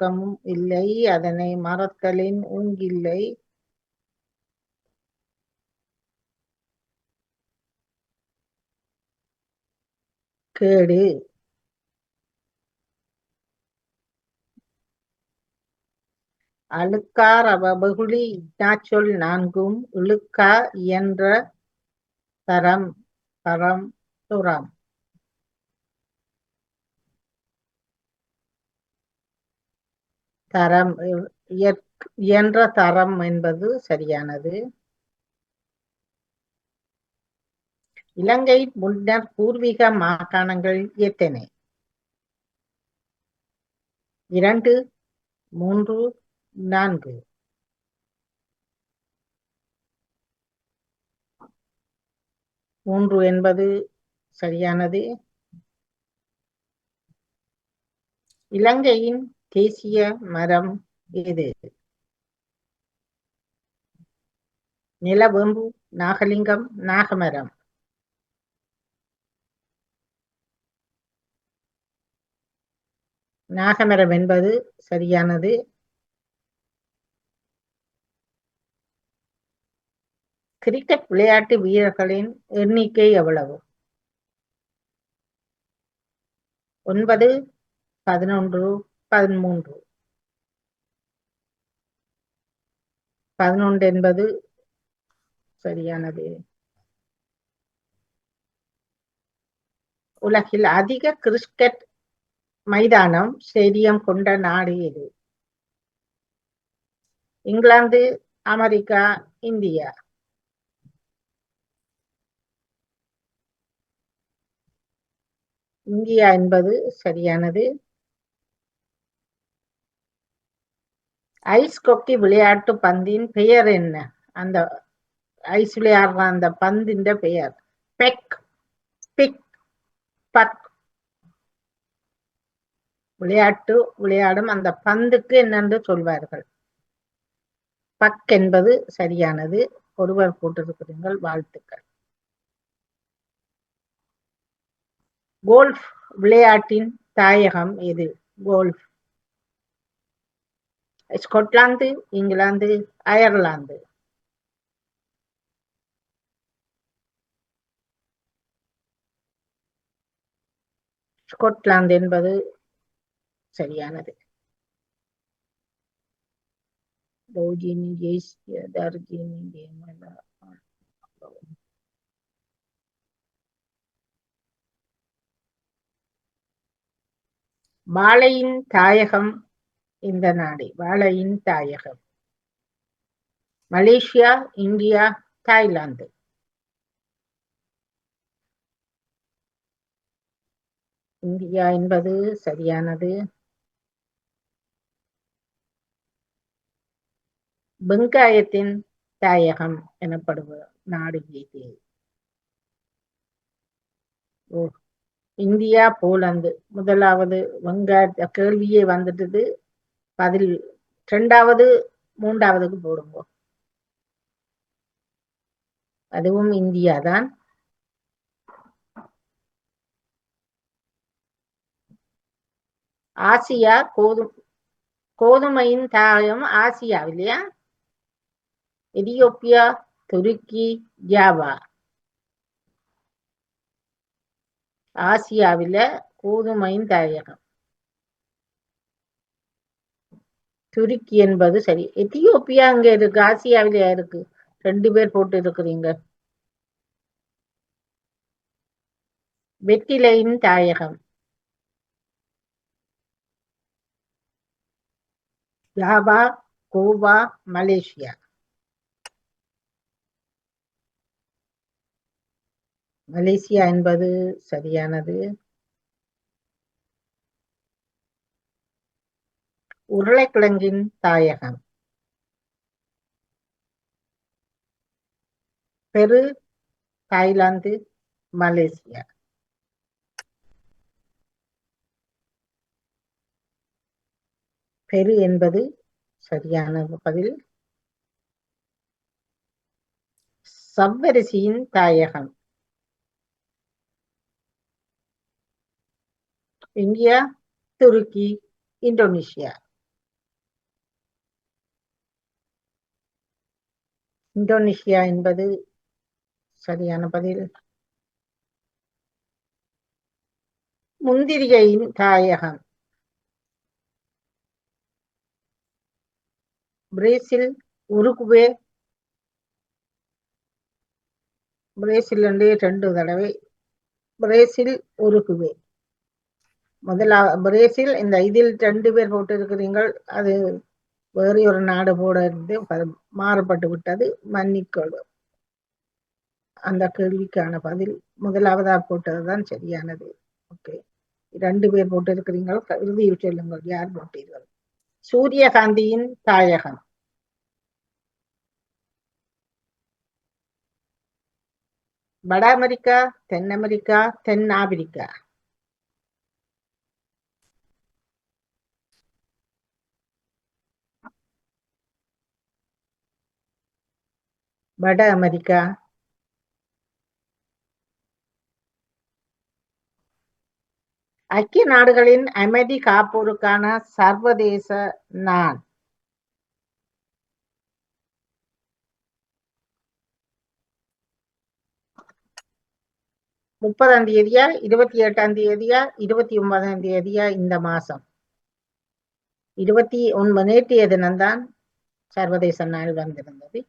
ஊக்கமும் இல்லை, அதனை மறத்தலின் ஊங்கில்லை. கேடு. அழுக்கார் அவபகுளி இன்னாச்சொல் நான்கும் இழுக்கா இயன்ற தரம் தரம் துறம். தரம் இயன்ற தரம் என்பது சரியானது. இலங்கை முன்னர் பூர்வீக மாகாணங்கள் எத்தனை? 2, 3, 4. 3 என்பது சரியானது. இலங்கையின் தேசிய மரம் எது? நிலவேம்பு, நாகலிங்கம், நாகமரம். நாகமரம் என்பது சரியானது. கிரிக்கெட் விளையாட்டு வீரர்களின் எண்ணிக்கை எவ்வளவு? 9, 11, 13. 11 என்பது சரியானது. உலகில் அதிக கிரிக்கெட் மைதானம் ஸ்டேடியம் கொண்ட நாடு எது? England, America, India. இந்தியா என்பது சரியானது. ஐஸ் கொக்கி விளையாட்டு பந்தின் பெயர் என்ன? அந்த ஐஸ் விளையாடுற அந்த பந்தின் பெயர்? பெக், பிக், பக். விளையாடும் அந்த பந்துக்கு என்னென்று சொல்வார்கள்? பக் என்பது சரியானது. ஒருவர் போட்டிருக்கிறீர்கள், வாழ்த்துக்கள். கோல்ஃப் விளையாட்டின் தாயகம் எது? கோல்ஃப். ஸ்கொட்லாந்து, இங்கிலாந்து, அயர்லாந்து. ஸ்கொட்லாந்து என்பது சரியானது. வாழையின் தாயகம் இந்த நாடு. வாழையின் தாயகம் மலேசியா, இந்தியா, தாய்லாந்து. இந்தியா என்பது சரியானது. வெங்காயத்தின் தாயகம் எனப்படுவது நாடு எது? India, Poland. முதலாவது வெங்காய கேள்வியே வந்துட்டது. பதில் 2வது 3வதுக்கு போடுங்க. அதுவும் இந்தியா தான். ஆசியா, கோதுமையின் தாயம் ஆசியா இல்லையா? எதியோப்பியா, துருக்கி, ஜாவா. ஆசியாவில கோதுமையின் தாயகம் துருக்கி என்பது சரி. எத்தியோப்பியா அங்க இருக்கு, ஆசியாவில இருக்கு. 2 பேர் போட்டு இருக்கிறீங்க. வெற்றிலையின் தாயகம் ஜாவா, கோவா, மலேசியா. மலேசியா என்பது சரியானது. உருளைக்கிழங்கின் தாயகம் பெரு, தாய்லாந்து, மலேசியா. பெரு என்பது சரியான பதில். சவ்வரிசியின் தாயகம் இந்தியா, துருக்கி, இந்தோனேஷியா. இந்தோனேஷியா என்பது சரியான பதில். முந்திரிகையின் தாயகம் பிரேசில், உருகுவே. பிரேசில் என்று 2 தடவை. Brazil, Uruguay. பிரேசில். இந்த இதில் 2 பேர் போட்டு இருக்கிறீர்கள். அது வேறு ஒரு நாடு போட இருந்து மாறுபட்டு விட்டது, மன்னிக்கொள்ளும். அந்த கேள்விக்கான பதில் முதலாவதா போட்டதுதான் சரியானது. ஓகே, 2 பேர் போட்டு இருக்கிறீர்கள். இறுதியில் சொல்லுங்கள், யார் போட்டீர்கள்? சூரியகாந்தியின் தாயகம் வட அமெரிக்கா, தென் அமெரிக்கா, தென் ஆப்பிரிக்கா? வட அமெரிக்கா. ஐக்கிய நாடுகளின் அமைதி காப்போருக்கான சர்வதேச நாள் 30ஆம் தேதியா, 28ஆம் தேதியா, 29ஆம் தேதியா? இந்த மாசம் 29. நேற்றைய தினம்தான் சர்வதேச நாள் வந்திருந்தது.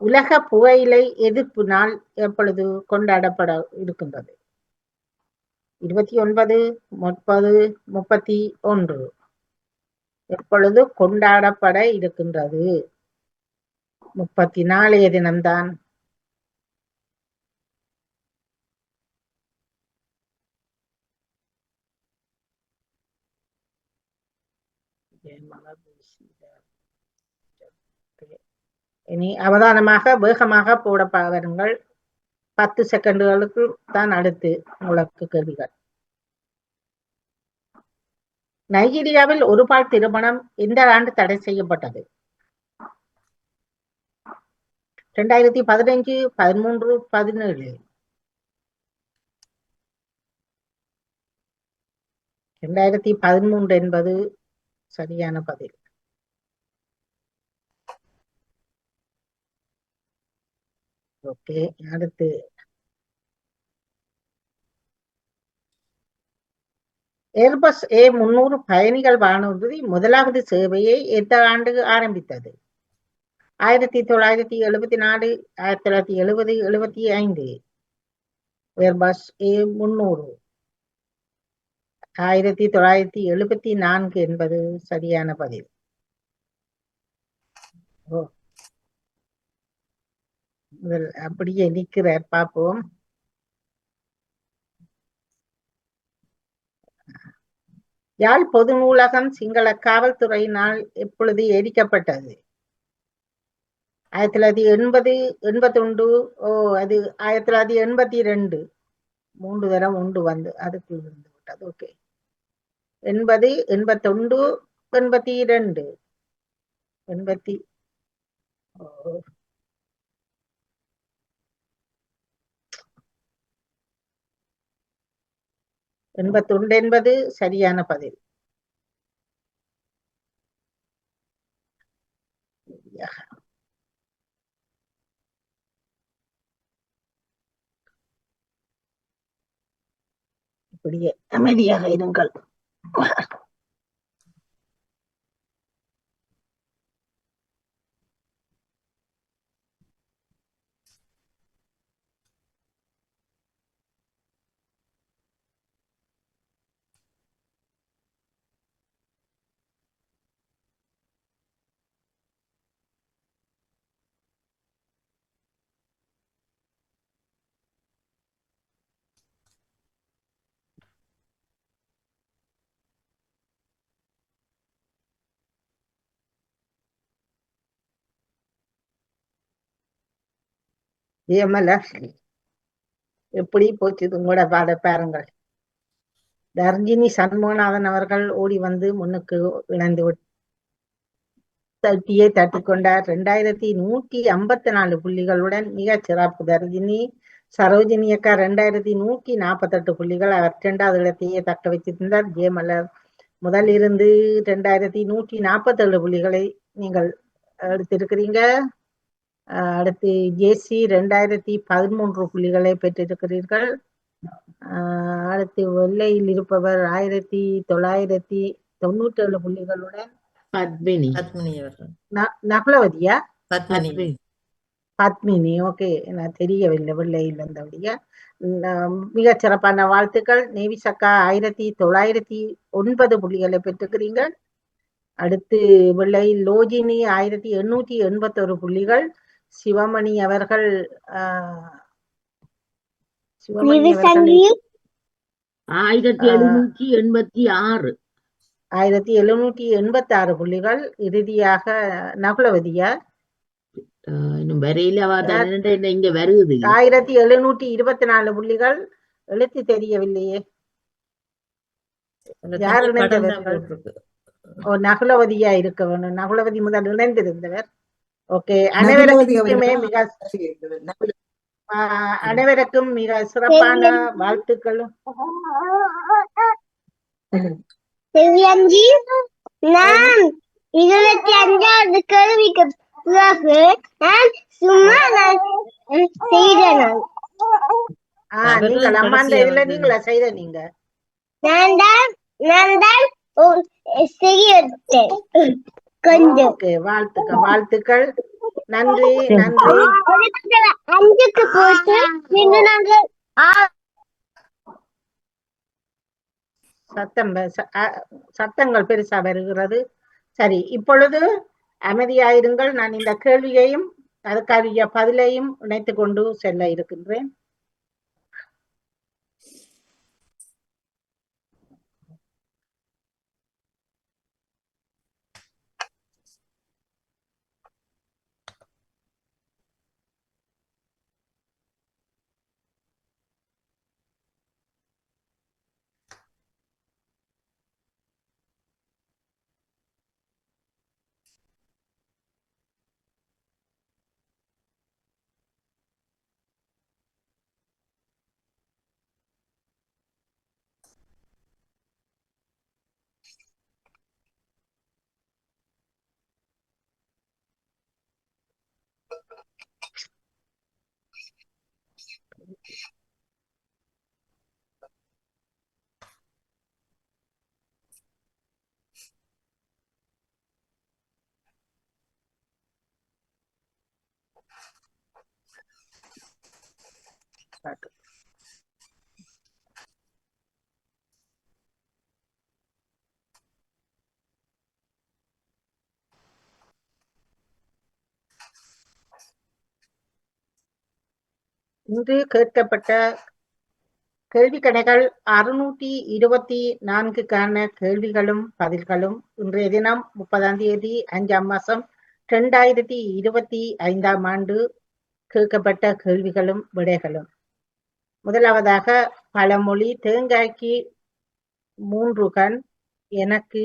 உலக புகையிலை எதிர்ப்பு நாள் எப்பொழுது கொண்டாடப்பட இருக்கின்றது? 29, 30, 31. எப்பொழுது கொண்டாடப்பட இருக்கின்றது? 34 தினம்தான். இனி அவதானமாக வேகமாக போட வருங்கள். 10 செகண்டுகளுக்கு தான் அடுத்து உங்களுக்கு கேள்விகள். நைஜீரியாவில் ஒருபால் திருமணம் எந்த ஆண்டு தடை செய்யப்பட்டது? 2015, 13, 17? 2013 என்பது சரியான பதில். ஓகே, அடுத்து ஏர்பஸ் A300 பயணிகள் வானூர்தி முதலாவது சேவையை எந்த ஆண்டு ஆரம்பித்தது? 1974, 1970, 75? ஏர்பஸ் A300 1974 என்பது சரியான பதில். அப்படியே நிற்கிறார், பார்ப்போம். யாழ் பொது நூலகம் சிங்கள காவல்துறையினால் எப்பொழுது எரிக்கப்பட்டது? 1980, 81? அது 1982. 3 தரம் உண்டு வந்து அதுக்குள் இருந்து விட்டது. ஓகே, 80, 81, 82? 81 என்பது சரியான பதில். இப்படியே அமைதியாக இருங்கள். எப்படி போச்சு உங்களோட பாட பாருங்கள். தர்ஜினி சண்முகநாதன் அவர்கள் ஓடி வந்து முன்னுக்கு இணைந்து தட்டியை தட்டிக்கொண்டார். 2154 புள்ளிகளுடன் மிக சிறப்பு. தர்ஜினி. சரோஜினி அக்கா 2148 புள்ளிகள். அவர் 2வது இடத்தையே தக்க வைத்திருந்தார். ஜெயமலர் முதல் இருந்து 2147 புள்ளிகளை நீங்கள் எடுத்திருக்கிறீங்க. அடுத்து ஜேசி 2013 புள்ளிகளை பெற்றிருக்கிறீர்கள். அடுத்து வெள்ளையில் இருப்பவர் 1997 புள்ளிகளுடன் பத்மினி. நகுலவதியா? பத்மினி. பத்மினி. ஓகே, நான் தெரியவில்லை வெள்ளையில் இருந்தபடியா. மிகச் சிறப்பான வாழ்த்துக்கள். நேவிசக்கா 1909 புள்ளிகளை பெற்றுக்கிறீங்க. அடுத்து வெள்ளை லோஜினி 1881 புள்ளிகள். சிவமணி அவர்கள் 1786. 1786 புள்ளிகள். இறுதியாக நகுலவதியா இன்னும் வரையில இங்க வருது 1724 புள்ளிகள். எழுத்து தெரியவில்லையே, யார் இணைந்தவர்கள்? நகுலவதியா இருக்க வேணும். நகுலவதி முதல் இணைந்திருந்தவர். ஓகே, அனைவருக்கும் மிக சிறப்பான வாழ்த்துக்களும். நான் 25வது கேள்விக்கு பிறகு நான் சும்மா செய்தேன். நீங்கள் அம்மாண்ட இதுல நீங்களா செய்த? நீங்க நான் தான் கொஞ்சம். வாழ்த்துக்கள். நன்றி நன்றி. 5க்கு போட்டு நாங்கள் சத்தங்கள் பெருசா வருகிறது. சரி, இப்பொழுது அமைதியாயிருங்கள். நான் இந்த கேள்வியையும் அதுக்கான பதிலையும் இணைத்துக் கொண்டு செல்ல இருக்கின்றேன். இன்று கேட்கப்பட்ட கேள்வி கணைகள் 624க்கான கேள்விகளும் பதில்களும் இன்றைய தினம் 30ஆம் தேதி 5ஆம் மாசம் 2025ஆம் ஆண்டு கேட்கப்பட்ட கேள்விகளும் விடைகளும். முதலாவதாக பழமொழி, தேங்காய்க்கு 3 கண், எனக்கு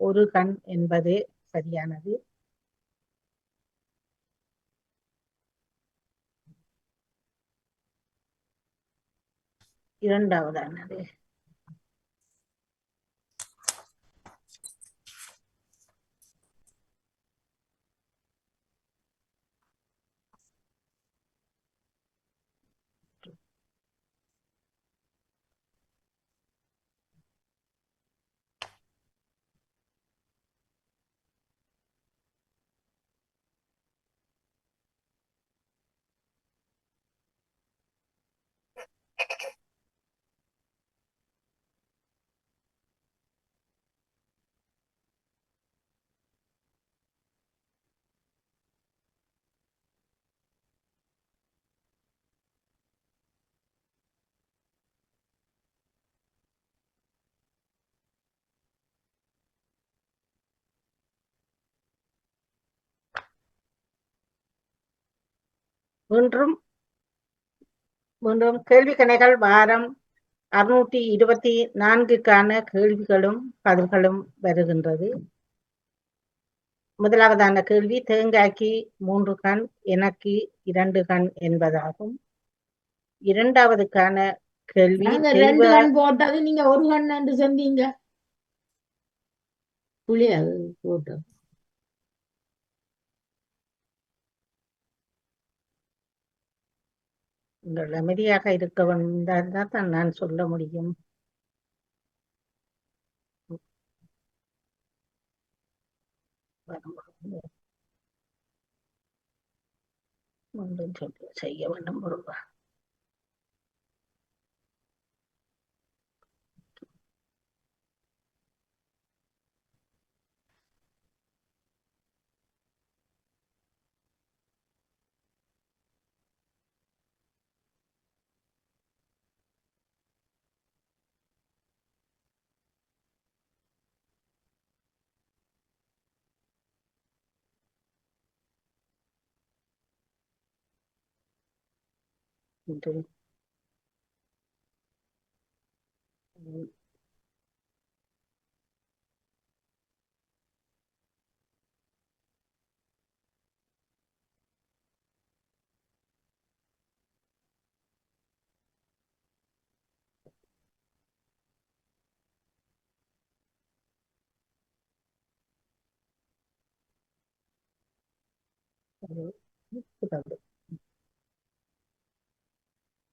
1 கண் என்பது சரியானது. இரண்டாவதானது மீண்டும் கேள்வி கணைகள் வாரம் 624க்கான கேள்விகளும் பதில்களும் வருகின்றது. முதலாவதான கேள்வி, தேங்காய்க்கு 3 கண், எனக்கு 2 கண் என்பதாகும். இரண்டாவதுக்கான கேள்வி, 2 கண் போட்டது நீங்க 1 கண் என்று சொன்னீங்க. புளியாது போட்டது நீங்கள் அமைதியாக இருக்க வேண்டாம் தான் நான் சொல்ல முடியும். ஒன்றும் செய்ய வேண்டும் ஒருவா. இது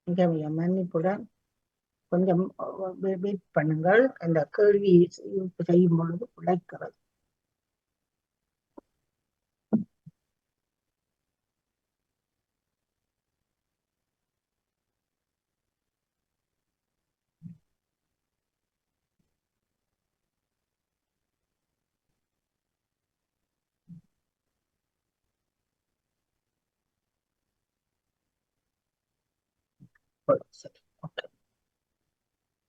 மிக மிக மன்னிப்புடன் கொஞ்சம் வெயிட் பண்ணுங்கள். அந்த கேள்வி செய்யும் பொழுது உழைக்கிறது. சரி, ஓகே.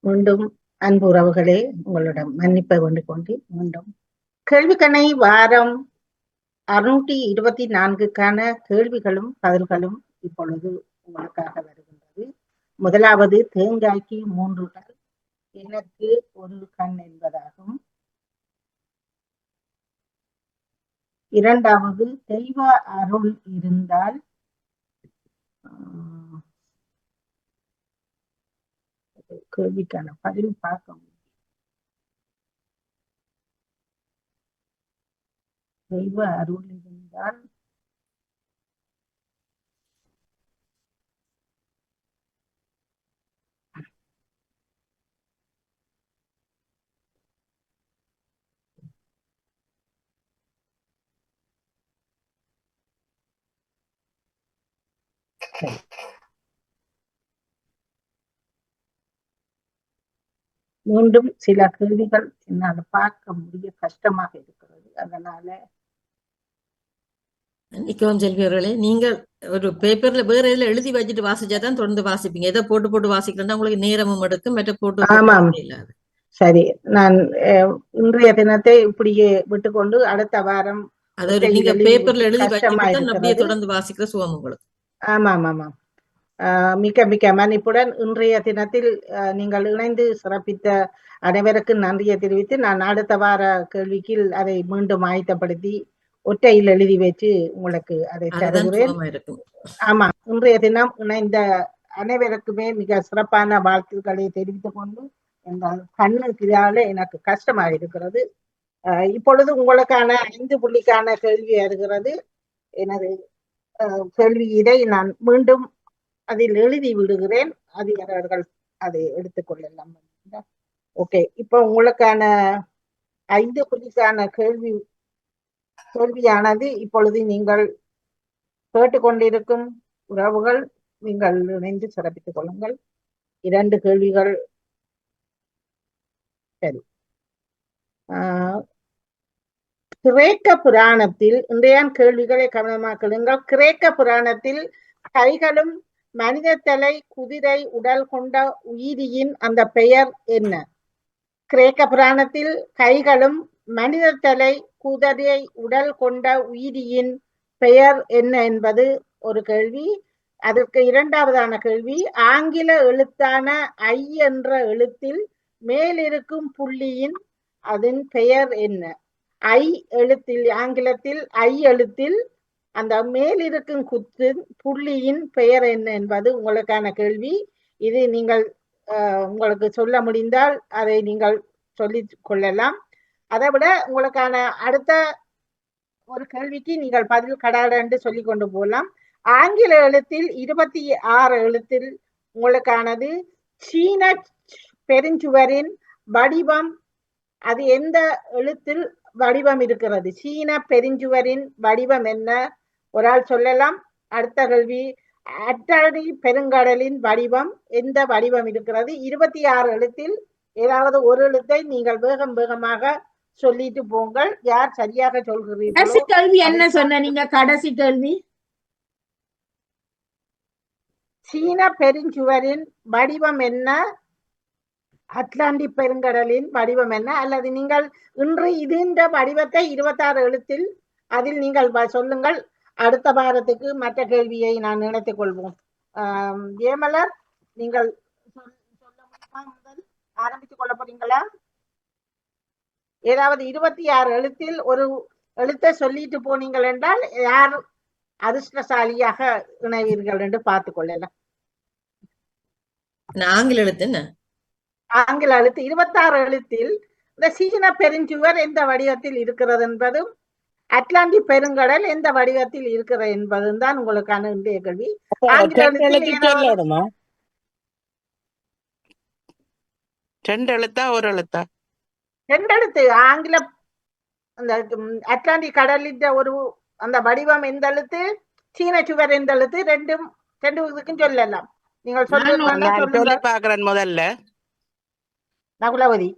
மீண்டும் அன்பு உறவுகளே, உங்களிடம் மன்னிப்பை வேண்டிக் கொண்டு மீண்டும் கேள்விக்கணை வாரம் 624க்கான கேள்விகளும் பதில்களும் இப்பொழுது உங்களுக்காக வருகின்றது. முதலாவது, தேங்காய்க்கு 3 கண், எனக்கு 1 கண் என்பதாகும். இரண்டாவது, தெய்வ அருள் இருந்தால் கேள்விக்கான பதில் பார்க்க முடியும். தெய்வ அருள் இருந்தால் சரி. மீண்டும் சில கேள்விகள் என்னால் பார்க்க முடிய கஷ்டமாக இருக்கிறது. அதனால நிக்கவும் செல்வி அவர்களே, நீங்கள் ஒரு பேப்பர்ல வேற இதுல எழுதி வச்சுட்டு வாசிச்சாதான் தொடர்ந்து வாசிப்பீங்க. எதை போட்டு போட்டு வாசிக்கிறேன்னா உங்களுக்கு நேரமும் எடுக்கும், மற்ற போட்டு ஆமாம். இல்லாது. சரி, நான் இன்றைய தினத்தை இப்படியே விட்டுக்கொண்டு அடுத்த வாரம் அது நீங்க பேப்பர்ல எழுதி கஷ்டமா வச்சுட்டு அப்படியே இருக்கிறது. தொடர்ந்து வாசிக்கிற சுகம் உங்களுக்கு. ஆமாம் ஆமாம். மிக்க மிக்க மன்னிப்புடன் இன்றைய தினத்தில் நீங்கள் இணைந்து சிறப்பித்த அனைவருக்கும் நன்றியை தெரிவித்து நான் அடுத்த வார கேள்விக்கு அதை மீண்டும் ஆயத்தப்படுத்தி ஒற்றையில் எழுதி வச்சு உங்களுக்கு அதை தருகிறேன். ஆமா, இன்றைய தினம் இணைந்த அனைவருக்குமே மிக சிறப்பான வாழ்த்துக்களை தெரிவித்துக் கொண்டு எங்கள் கண்ணுக்கு எனக்கு கஷ்டமாக இருக்கிறது. இப்பொழுது உங்களுக்கான 5 புள்ளிக்கான கேள்வி வருகிறது. எனது கேள்வி இதை நான் மீண்டும் அதில் எழுதி விடுகிறேன். அதிகாரிகள் அதை எடுத்துக்கொள்ளலாம். ஓகே, இப்ப உங்களுக்கான 5 புள்ளிக்கான கேள்வியானது இப்பொழுது நீங்கள் கேட்டுக்கொண்டிருக்கும் உறவுகள் நீங்கள் இணைந்து சிறப்பித்துக் கொள்ளுங்கள். 2 கேள்விகள். சரி, கிரேக்க புராணத்தில் இன்றைய கேள்விகளை கவனமாக்குங்கள். கிரேக்க புராணத்தில் கைகளும் மனித தலை குதிரை உடல் கொண்ட உயிரியின் அந்த பெயர் என்ன? கிரேக்க புராணத்தில் கைகளும் மனித தலை குதிரை உடல் கொண்ட உயிரியின் பெயர் என்ன என்பது ஒரு கேள்வி. அதற்கு இரண்டாவதான கேள்வி, ஆங்கில எழுத்தான ஐ என்ற எழுத்தில் மேலிருக்கும் புள்ளியின் அதன் பெயர் என்ன? ஐ எழுத்தில், ஆங்கிலத்தில் ஐ எழுத்தில் அந்த மேலிருக்கும் புள்ளியின் பெயர் என்ன என்பது உங்களுக்கான கேள்வி. இது நீங்கள் உங்களுக்கு சொல்ல முடிந்தால் அதை நீங்கள் சொல்லிக் கொள்ளலாம். அதை விட உங்களுக்கான அடுத்த ஒரு கேள்விக்கு நீங்கள் பதில் கடாட என்று சொல்லிக் கொண்டு போகலாம். ஆங்கில எழுத்தில் 26 எழுத்தில் உங்களுக்கானது சீன பெருஞ்சுவரின் வடிவம். அது எந்த எழுத்தில் வடிவம் இருக்கிறது? சீன பெருஞ்சுவரின் வடிவம் என்ன? ஒரு ஆள் சொல்லலாம். அடுத்த கேள்வி, அட்லாண்டிக் பெருங்கடலின் வடிவம் எந்த வடிவம் இருக்கிறது? 26 எழுத்தில் ஏதாவது ஒரு எழுத்தை நீங்கள் வேகமாக சொல்லிட்டு போங்கள். யார் சரியாக சொல்கிறீர்களோ கடைசி கேள்வி என்ன சொன்ன நீங்க? கடைசி கேள்வி சீன பெருஞ்சுவரின் வடிவம் என்ன? அட்லாண்டிக் பெருங்கடலின் வடிவம் என்ன? அல்லது நீங்கள் இன்று இந்த வடிவத்தை 26 எழுத்தில் அதில் நீங்கள் சொல்லுங்கள். அடுத்த வாரத்துக்கு மற்ற கேள்வியை நான் நினைத்துக் கொள்வோம். ஏமலர், நீங்கள் சொல்ல முடியுமா? முதல் ஆரம்பித்துக் கொள்ள போறீங்களா? ஏதாவது 26 எழுத்தில் ஒரு எழுத்தை சொல்லிட்டு போனீங்கள் என்றால் யார் அதிர்ஷ்டசாலியாக இணைவீர்கள் என்று பார்த்துக் கொள்ளலாம். ஆங்கில எழுத்து என்ன? ஆங்கில எழுத்து 26 எழுத்தில் இந்த சீன பெருஞ்சுவர் எந்த வடிவத்தில் இருக்கிறது என்பதும் அட்லாண்டிக் பெருங்கடல் எந்த வடிவத்தில் இருக்கிறது என்பதும் தான் உங்களுக்கான இன்றைய கேள்வி. ஆங்கில எழுத்தில் ரெண்டு எழுத்தா ஒரு எழுத்தா? ரெண்டு எழுத்து. ஆங்கில அந்த அட்லாண்டிக் கடலின் ஒரு அந்த வடிவம் எந்த எழுத்து, சீன சுவர் எந்த எழுத்து, ரெண்டு இதுக்கும் சொல்லலாம். நீங்கள் சொல்லி பாக்குறேன் முதல்ல. நகுலவதி,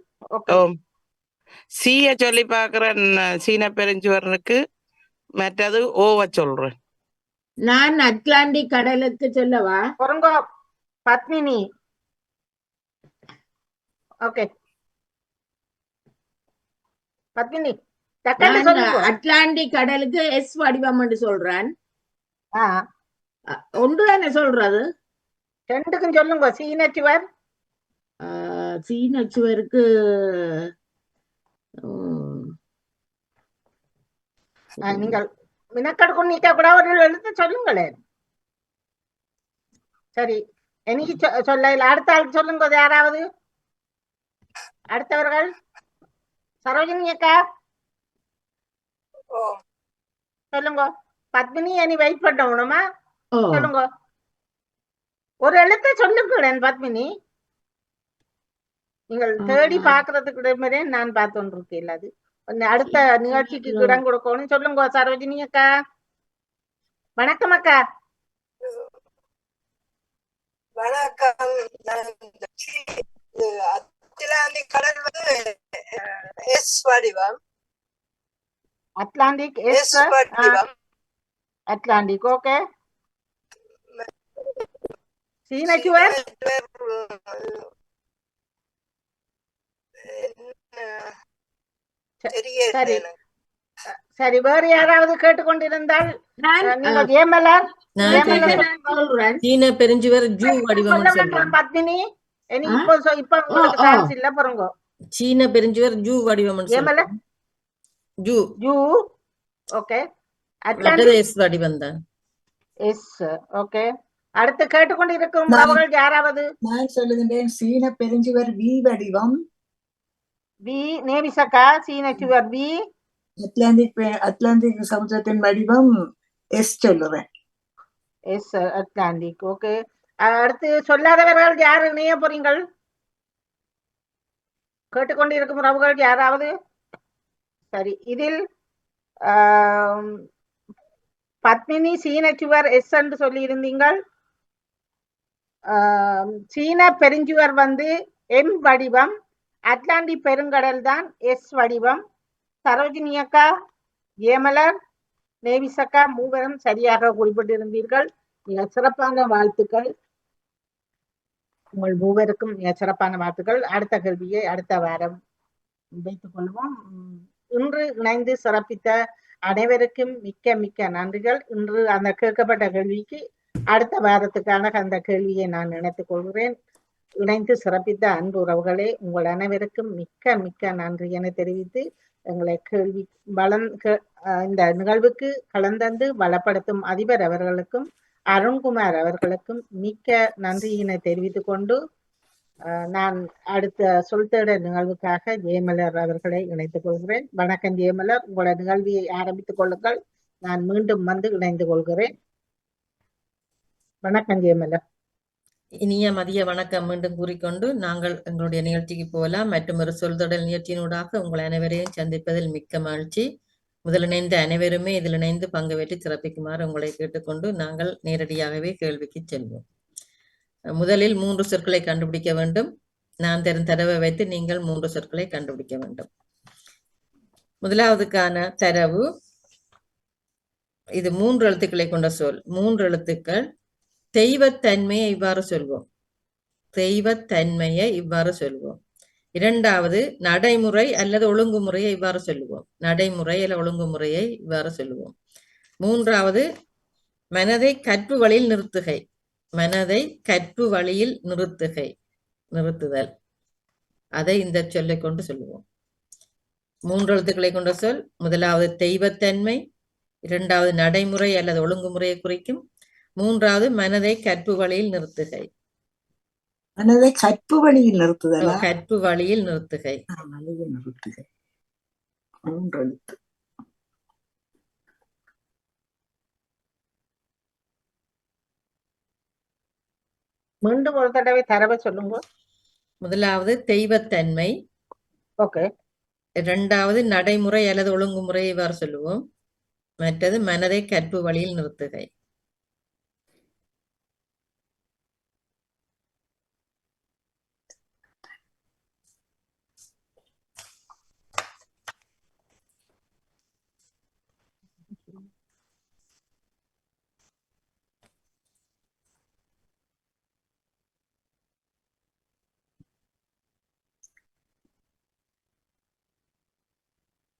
சீய சொல்லி பாக்குறேன் சீன பெருஞ்சுவரனுக்கு. மற்றது ஓவ சொல்றேன். நான் அட்லாண்டிக் கடலுக்கு சொல்லவா? பொருங்கோ பத்மினி. ஓகே பத்மினி, அட்லாண்டிக் கடலுக்கு எஸ் வடிவம் என்று சொல்றேன். ஒன்று தானே சொல்றது? ரெண்டுக்கும் சொல்லுங்க. சீனச்சுவர், சீனச்சுவருக்கு நீங்கள் மினக்கடுக்கும் நீக்க கூட ஒரு எழுத்து சொல்லுங்களேன். சரி, எனக்கு சொல்ல. அடுத்த ஆள் சொல்லுங்க. யாராவது அடுத்தவர்கள்? சரோஜினி அக்கா சொல்லுங்க. பத்மினி, நீ வெயிட் பண்ணணுமா? சொல்லுங்க, ஒரு எழுத்தை சொல்லுங்களேன் பத்மினி. நீங்கள் தேடி பாக்குறதுக்கு நான் பார்த்து இருக்கேன். அது அடுத்த நிகழ்ச்சிக்கு இடம் கொடுக்கணும். சொல்லுங்க சரோஜினி அக்கா. வணக்கம் அக்கா. வணக்கம். அட்லாண்டிக் கடல் வந்து எஸ் வடிவம். அட்லாண்டிக் எஸ் வடிவம். அட்லாண்டிக். ஓகே. சீனச்சுவர் சரி சரி. வேறு யாராவது கேட்டுக்கொண்டிருந்தால் நீங்கள் ஏமலர் சீன பெருஞ்சுவர் ஜூ வடிவம் பத்மினி. இப்ப உங்களுக்கு சான்ஸ் இல்ல. பாருங்க, சீன பெருஞ்சுவர் ஜூ வடிவம் ஏமலர் ஜூ ஜூ. ஓகே. எஸ் வடிவம் தான். எஸ். ஓகே. அடுத்து கேட்டுக்கொண்டிருக்கும் அவர்கள் யாராவது? நான் சொல்லுகின்றேன். சீன பெருஞ்சுவர் வி வடிவம். வி. நேவிசக்கா. சீனச்சுவர் வி. அட்லாண்டிக் சமுத்திரத்தின் வடிவம் எஸ் சொல்லுவேன். S Atlantic. ஓகே. அடுத்து சொல்லாதவர்கள் யாரு இணைய போறீங்கள்? கேட்டுக்கொண்டிருக்கும் உறவுகள் யாராவது? சரி, இதில் பத்மினி சீனச்சுவர் எஸ் என்று சொல்லி இருந்தீங்கள். சீன பெருஞ்சுவர் வந்து எம் வடிவம், அட்லாண்டிக் பெருங்கடல் தான் எஸ் வடிவம். சரோஜினி அக்கா, ஏமலர், நேவிசக்கா மூவரும் சரியாக குறிப்பிட்டிருந்தீர்கள். மிக சிறப்பான வாழ்த்துக்கள். உங்கள் மூவருக்கும் மிக சிறப்பான வாழ்த்துக்கள். அடுத்த கேள்வியை அடுத்த வாரம் வைத்துக் கொள்வோம். இன்று இணைந்து சிறப்பித்த அனைவருக்கும் மிக்க மிக்க நன்றிகள். இன்று அந்த கேட்கப்பட்ட கேள்விக்கு அடுத்த வாரத்துக்கான அந்த கேள்வியை நான் நினைத்துக் கொள்கிறேன். இணைந்து சிறப்பித்த அன்பு உறவுகளே, உங்கள் அனைவருக்கும் மிக்க மிக்க நன்றி என தெரிவித்து எங்களை கேள்வி இந்த நிகழ்வுக்கு கலந்தந்து வளப்படுத்தும் அதிபர் அவர்களுக்கும் அருண்குமார் அவர்களுக்கும் மிக்க நன்றியினை தெரிவித்துக் கொண்டு நான் அடுத்த சொல் தேடல் நிகழ்வுக்காக ஜெயமலர் அவர்களை இணைத்துக் கொள்கிறேன். வணக்கம் ஜெயமலர், உங்களோட நிகழ்வியை ஆரம்பித்துக் கொள்ளுங்கள். நான் மீண்டும் வந்து இணைந்து கொள்கிறேன். வணக்கம் ஜெயமலா. இனிய மதிய வணக்கம் மீண்டும் கூறிக்கொண்டு நாங்கள் எங்களுடைய நிகழ்ச்சிக்கு போகலாம். மற்றும் ஒரு சொல்தொடர் நிகழ்ச்சியினூடாக உங்கள் அனைவரையும் சந்திப்பதில் மிக்க மகிழ்ச்சி. முதல் இணைந்த அனைவருமே இதில் இணைந்து பங்கு பெற்று சிறப்பிக்குமாறு உங்களை கேட்டுக்கொண்டு நாங்கள் நேரடியாகவே கேள்விக்கு செல்வோம். முதலில் 3 சொற்களை கண்டுபிடிக்க வேண்டும். நான் தரும் தரவை வைத்து நீங்கள் 3 சொற்களை கண்டுபிடிக்க வேண்டும். முதலாவதுக்கான தரவு, இது 3 எழுத்துக்களை கொண்ட சொல். 3 எழுத்துக்கள். தெய்வத்தன்மையை இவ்வாறு சொல்வோம். தெய்வத்தன்மையை இவ்வாறு சொல்வோம். இரண்டாவது, நடைமுறை அல்லது ஒழுங்குமுறையை இவ்வாறு சொல்லுவோம். நடைமுறை அல்லது ஒழுங்குமுறையை இவ்வாறு சொல்லுவோம். மூன்றாவது, மனதை கற்பு வழியில் நிறுத்துகை. மனதை கற்பு வழியில் நிறுத்துதல். அதை இந்த சொல்லை கொண்டு சொல்லுவோம். 3 எழுத்துக்களை கொண்ட சொல். முதலாவது தெய்வத்தன்மை, இரண்டாவது நடைமுறை அல்லது ஒழுங்குமுறையை குறிக்கும், மூன்றாவது மனதை கற்பு வழியில் நிறுத்துகை. மனதை கற்பு வழியில் நிறுத்துதலா? கற்பு வழியில் நிறுத்துகை. வழியில் நிறுத்துகை. 3 எழுத்து. மீண்டும் ஒரு தடவை தரவை சொல்லுங்க. முதலாவது தெய்வத்தன்மை, ஓகே. இரண்டாவது நடைமுறை அல்லது ஒழுங்குமுறை இவ்வாறு சொல்லுவோம். மற்றது மனதை கற்பு வழியில் நிறுத்துகை.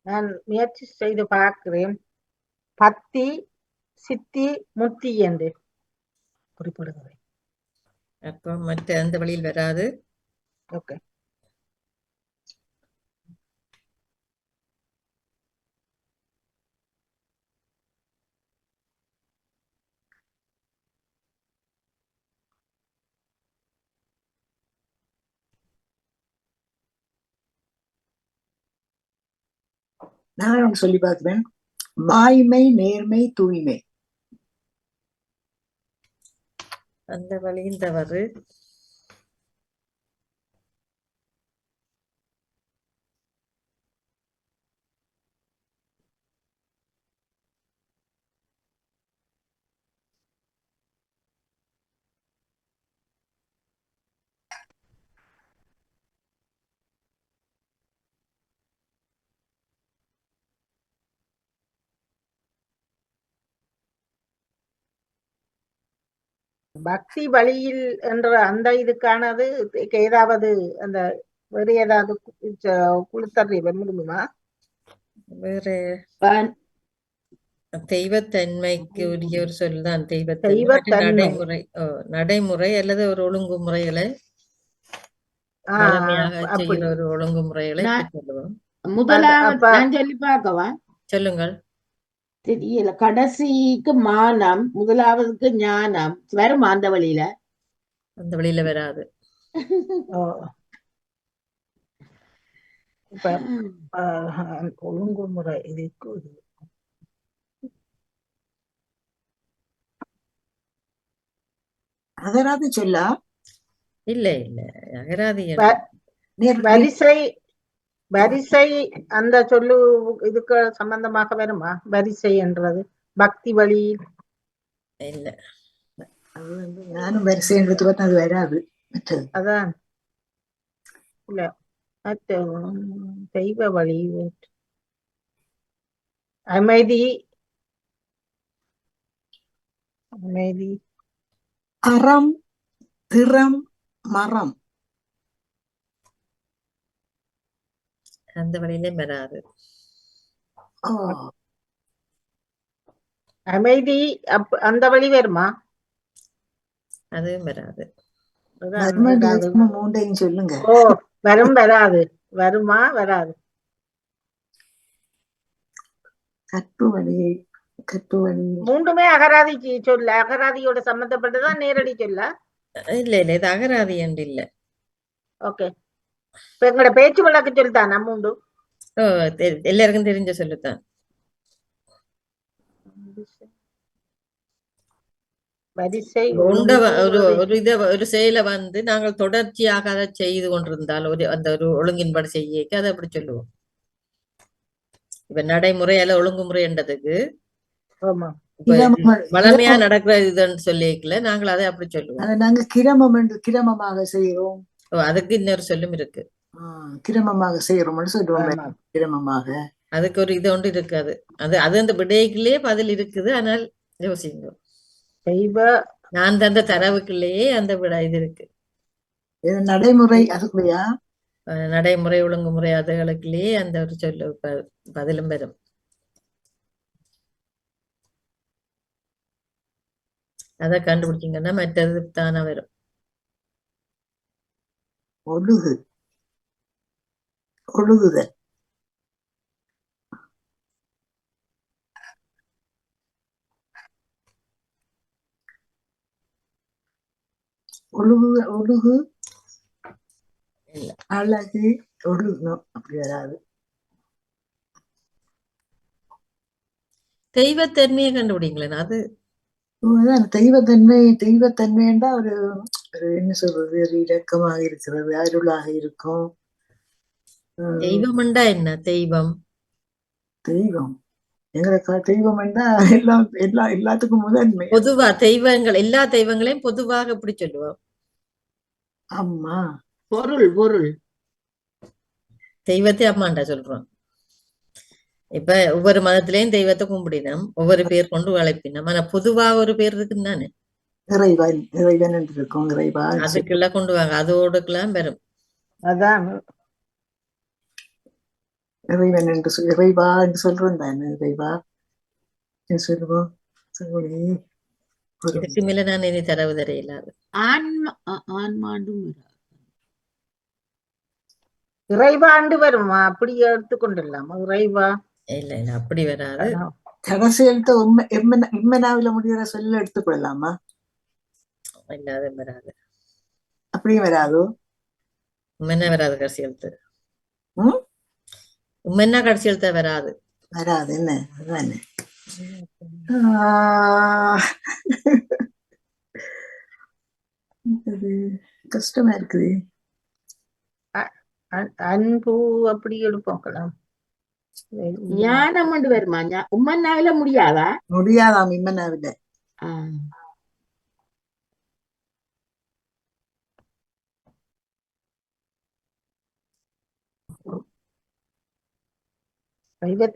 நான் முயற்சி செய்து பார்க்கிறேன். பத்தி, சித்தி, முத்தி என்று குறிப்பிடுகிறேன். அப்போ மற்ற அந்த வழியில் வராது. ஓகே. நான் சொல்லி பார்க்கிறேன். வாய்மை, நேர்மை, தூய்மை. அந்த வழியில் தவறு. பக்தி வழியில் என்ற அந்த இதுக்கானது ஏதாவது அந்த வேறு ஏதாவது குழுத்தறி முடியுமா? வேற தெய்வத்தன்மைக்கு உரிய ஒரு சொல் தான் தெய்வத்தன்மை. நடைமுறை. நடைமுறை அல்லது ஒரு ஒழுங்குமுறைகளை செய்கிற ஒரு ஒழுங்குமுறைகளை சொல்லுவோம். முதலாவது நான் சொல்லி பார்க்கவா? சொல்லுங்கள். தெரியல. கடைசிக்கு மானம், முதலாவதுக்கு ஞானம் வரும் அந்த வழியில. அந்த வழியில வராது. ஒழுங்குமுறை இதுக்கு அகராதி சொல்லா? இல்ல இல்ல, அகராதி வரிசை அந்த சொல்லு இதுக்கு சம்பந்தமாக வருமா? வரிசை என்றது பக்தி வழி இல்ல. அது நானும் வரிசை என்றது பார்த்தா அது வராது. அதான் இல்ல, தெய்வ வழி. அமைதி, அறம், திறம், மரம். அந்த வழியிலே வராது. அமைதி அந்த வழி வருமா? அதுவும் வராது. மூண்டையும் சொல்லுங்க. வரும் வராது. வருமா வராது? கற்பு வழி. மூன்றுமே அகராதி சொல்ல, அகராதியோட சம்பந்தப்பட்டதான் நேரடி சொல்ல. இல்ல இல்ல, இது அகராதி என்று இல்ல. ஓகே. இப்ப எங்களோட பேச்சு வழக்கு சொல்லித்தான் நம்ம உண்டு. எல்லாருக்கும் தெரிஞ்ச சொல்லுத்தான். வரிசை உண்ட ஒரு ஒழுங்கு ஒரு ஒரு செயலை வந்து நாங்கள் தொடர்ச்சியாக அதை செய்து கொண்டிருந்தால் அந்த ஒரு ஒழுங்கின்படி செய்ய அதை அப்படி சொல்லுவோம். இப்ப நடைமுறை அல்ல ஒழுங்குமுறை என்றதுக்கு ஆமா இப்ப கிரமம் வளமையா நடக்கிற இதுன்னு சொல்லிக்கல நாங்கள் அதை அப்படி சொல்லுவோம். அதை நாங்க கிரமம் என்று கிரமமாக செய்கிறோம். அதுக்கு இன்னொரு சொல்லும் இருக்கு. கிரமமாக செய்யறோம்னு சொல்லுவோம். ஆமா. கிரமமாக அதுக்கு ஒரு இது ஒன்று இருக்காது. அது அந்த விடைக்குள்ளேயே பதில் இருக்குது. ஆனால் யோசிங்க, தெய்வ நான் தந்த தரவுக்குள்ளேயே அந்த விட இது இருக்கு. நடைமுறை அதுக்குள்ளயா நடைமுறை ஒழுங்குமுறை அதுகளுக்குள்ளேயே அந்த ஒரு சொல்லு பதிலும் வரும். அதை கண்டுபிடிச்சிங்கன்னா மற்றது தானே வரும். ஒழுகுதல் ஒழுகு அழகு ஒழுகணும் அப்படி வராது. தெய்வத்தன்மையை கண்டுபிடிங்களேன். அது தெய்வத்தன்மைண்டா ஒரு என்ன சொல்றது, ஒரு இரக்கமாக இருக்கிறது, அருளாக இருக்கும். தெய்வம்ண்டா என்ன? தெய்வம் எங்களுக்கு தெய்வம்ண்டா எல்லாத்துக்கும் முதன்மை. பொதுவா தெய்வங்கள் எல்லா தெய்வங்களையும் பொதுவாக எப்படி சொல்லுவோம்? அம்மா. பொருள் தெய்வத்தை அம்மாண்டா சொல்றோம். இப்ப ஒவ்வொரு மதத்திலையும் தெய்வத்தை கும்பிடினோம், ஒவ்வொரு பேர் கொண்டு அழைப்பினோம். ஆனா பொதுவாக ஒரு பேர் இருக்குன்னு தானே, இறைவன் என்று இருக்கும். இறைவா அதுக்கெல்லாம் கொண்டு வாங்க, அதோடுக்கெல்லாம் வரும். அதான் இறைவன் என்று இறைவா என்று சொல்றோம் தானே. இறைவா சொல்லுவோம். இதுக்கு மேல நான் இனி தரவு தரையில்லாது. இறைவாண்டு வருமா? அப்படி எடுத்துக்கொண்டிடலாமா? இறைவா இல்ல அப்படி வராது. கடைசி எழுத்து இம்மனாவில முடிகிற சொல்ல எடுத்துக்கொள்ளலாமா? இல்லாத வராது. அப்படியும் வராதோ? உண்மைன்னா வராது கடைசி எழுத்து. உண்மைன்னா கடைசி எழுத்த வராது. என்ன அதுதானே கஷ்டமா இருக்குது. அன்பு அப்படி எடுப்போக்கலாம். ஞானம் கொண்டு வருமா? உம்மன்னாவில முடியாதா? முடியாதாம் இம்மனாவில.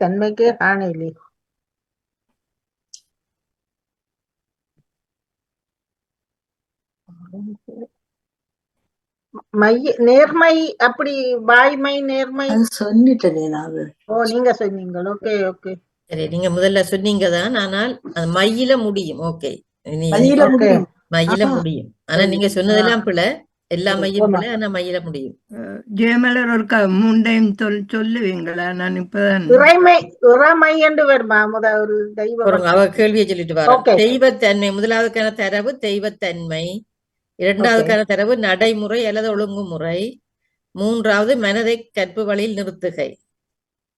தன்மைக்கே காணலே. நேர்மை அப்படி வாய்மை நேர்மை சொல்லிட்டேன். நீங்க சொன்னீங்க. ஓகே ஓகே சரி, நீங்க முதல்ல சொன்னீங்கதான். ஆனால் அது மையில முடியும். ஓகே, மையில முடியும். ஆனா நீங்க சொன்னதெல்லாம் பிள்ளை, எல்லா மையும் பிள்ளை. ஆனா மையில முடியும். ஜெயமலர் ஒரு மூண்டையும் சொல்லுவீங்களா? நான் இப்பதான் இறைமை என்று வருமா? ஒரு தெய்வம். அவ கேள்வியை சொல்லிட்டு வர. தெய்வத்தன்மை முதலாவதுக்கான தரவு தெய்வத்தன்மை, இரண்டாவதுக்கான தரவு நடைமுறை அல்லது ஒழுங்குமுறை, மூன்றாவது மனதை கற்பு வழியில் நிறுத்துகை.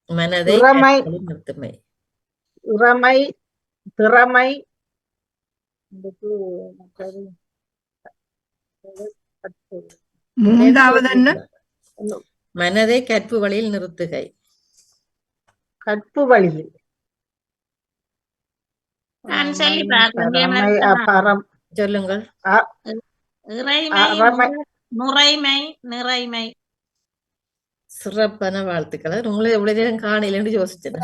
மனதை நிறுத்துமை, திறமை, மூன்றாவது என்ன? மனதை கற்பு வழியில் நிறுத்துகை. கற்பு வழியில் நான் சொல்லி பார்க்கிறேன். சொல்லுங்கள். நிறைமை நிறைமை. சிறப்பான வாழ்த்துக்களை. உங்களை எவ்வளவு நேரம் காணலன்னு யோசிச்சேன்.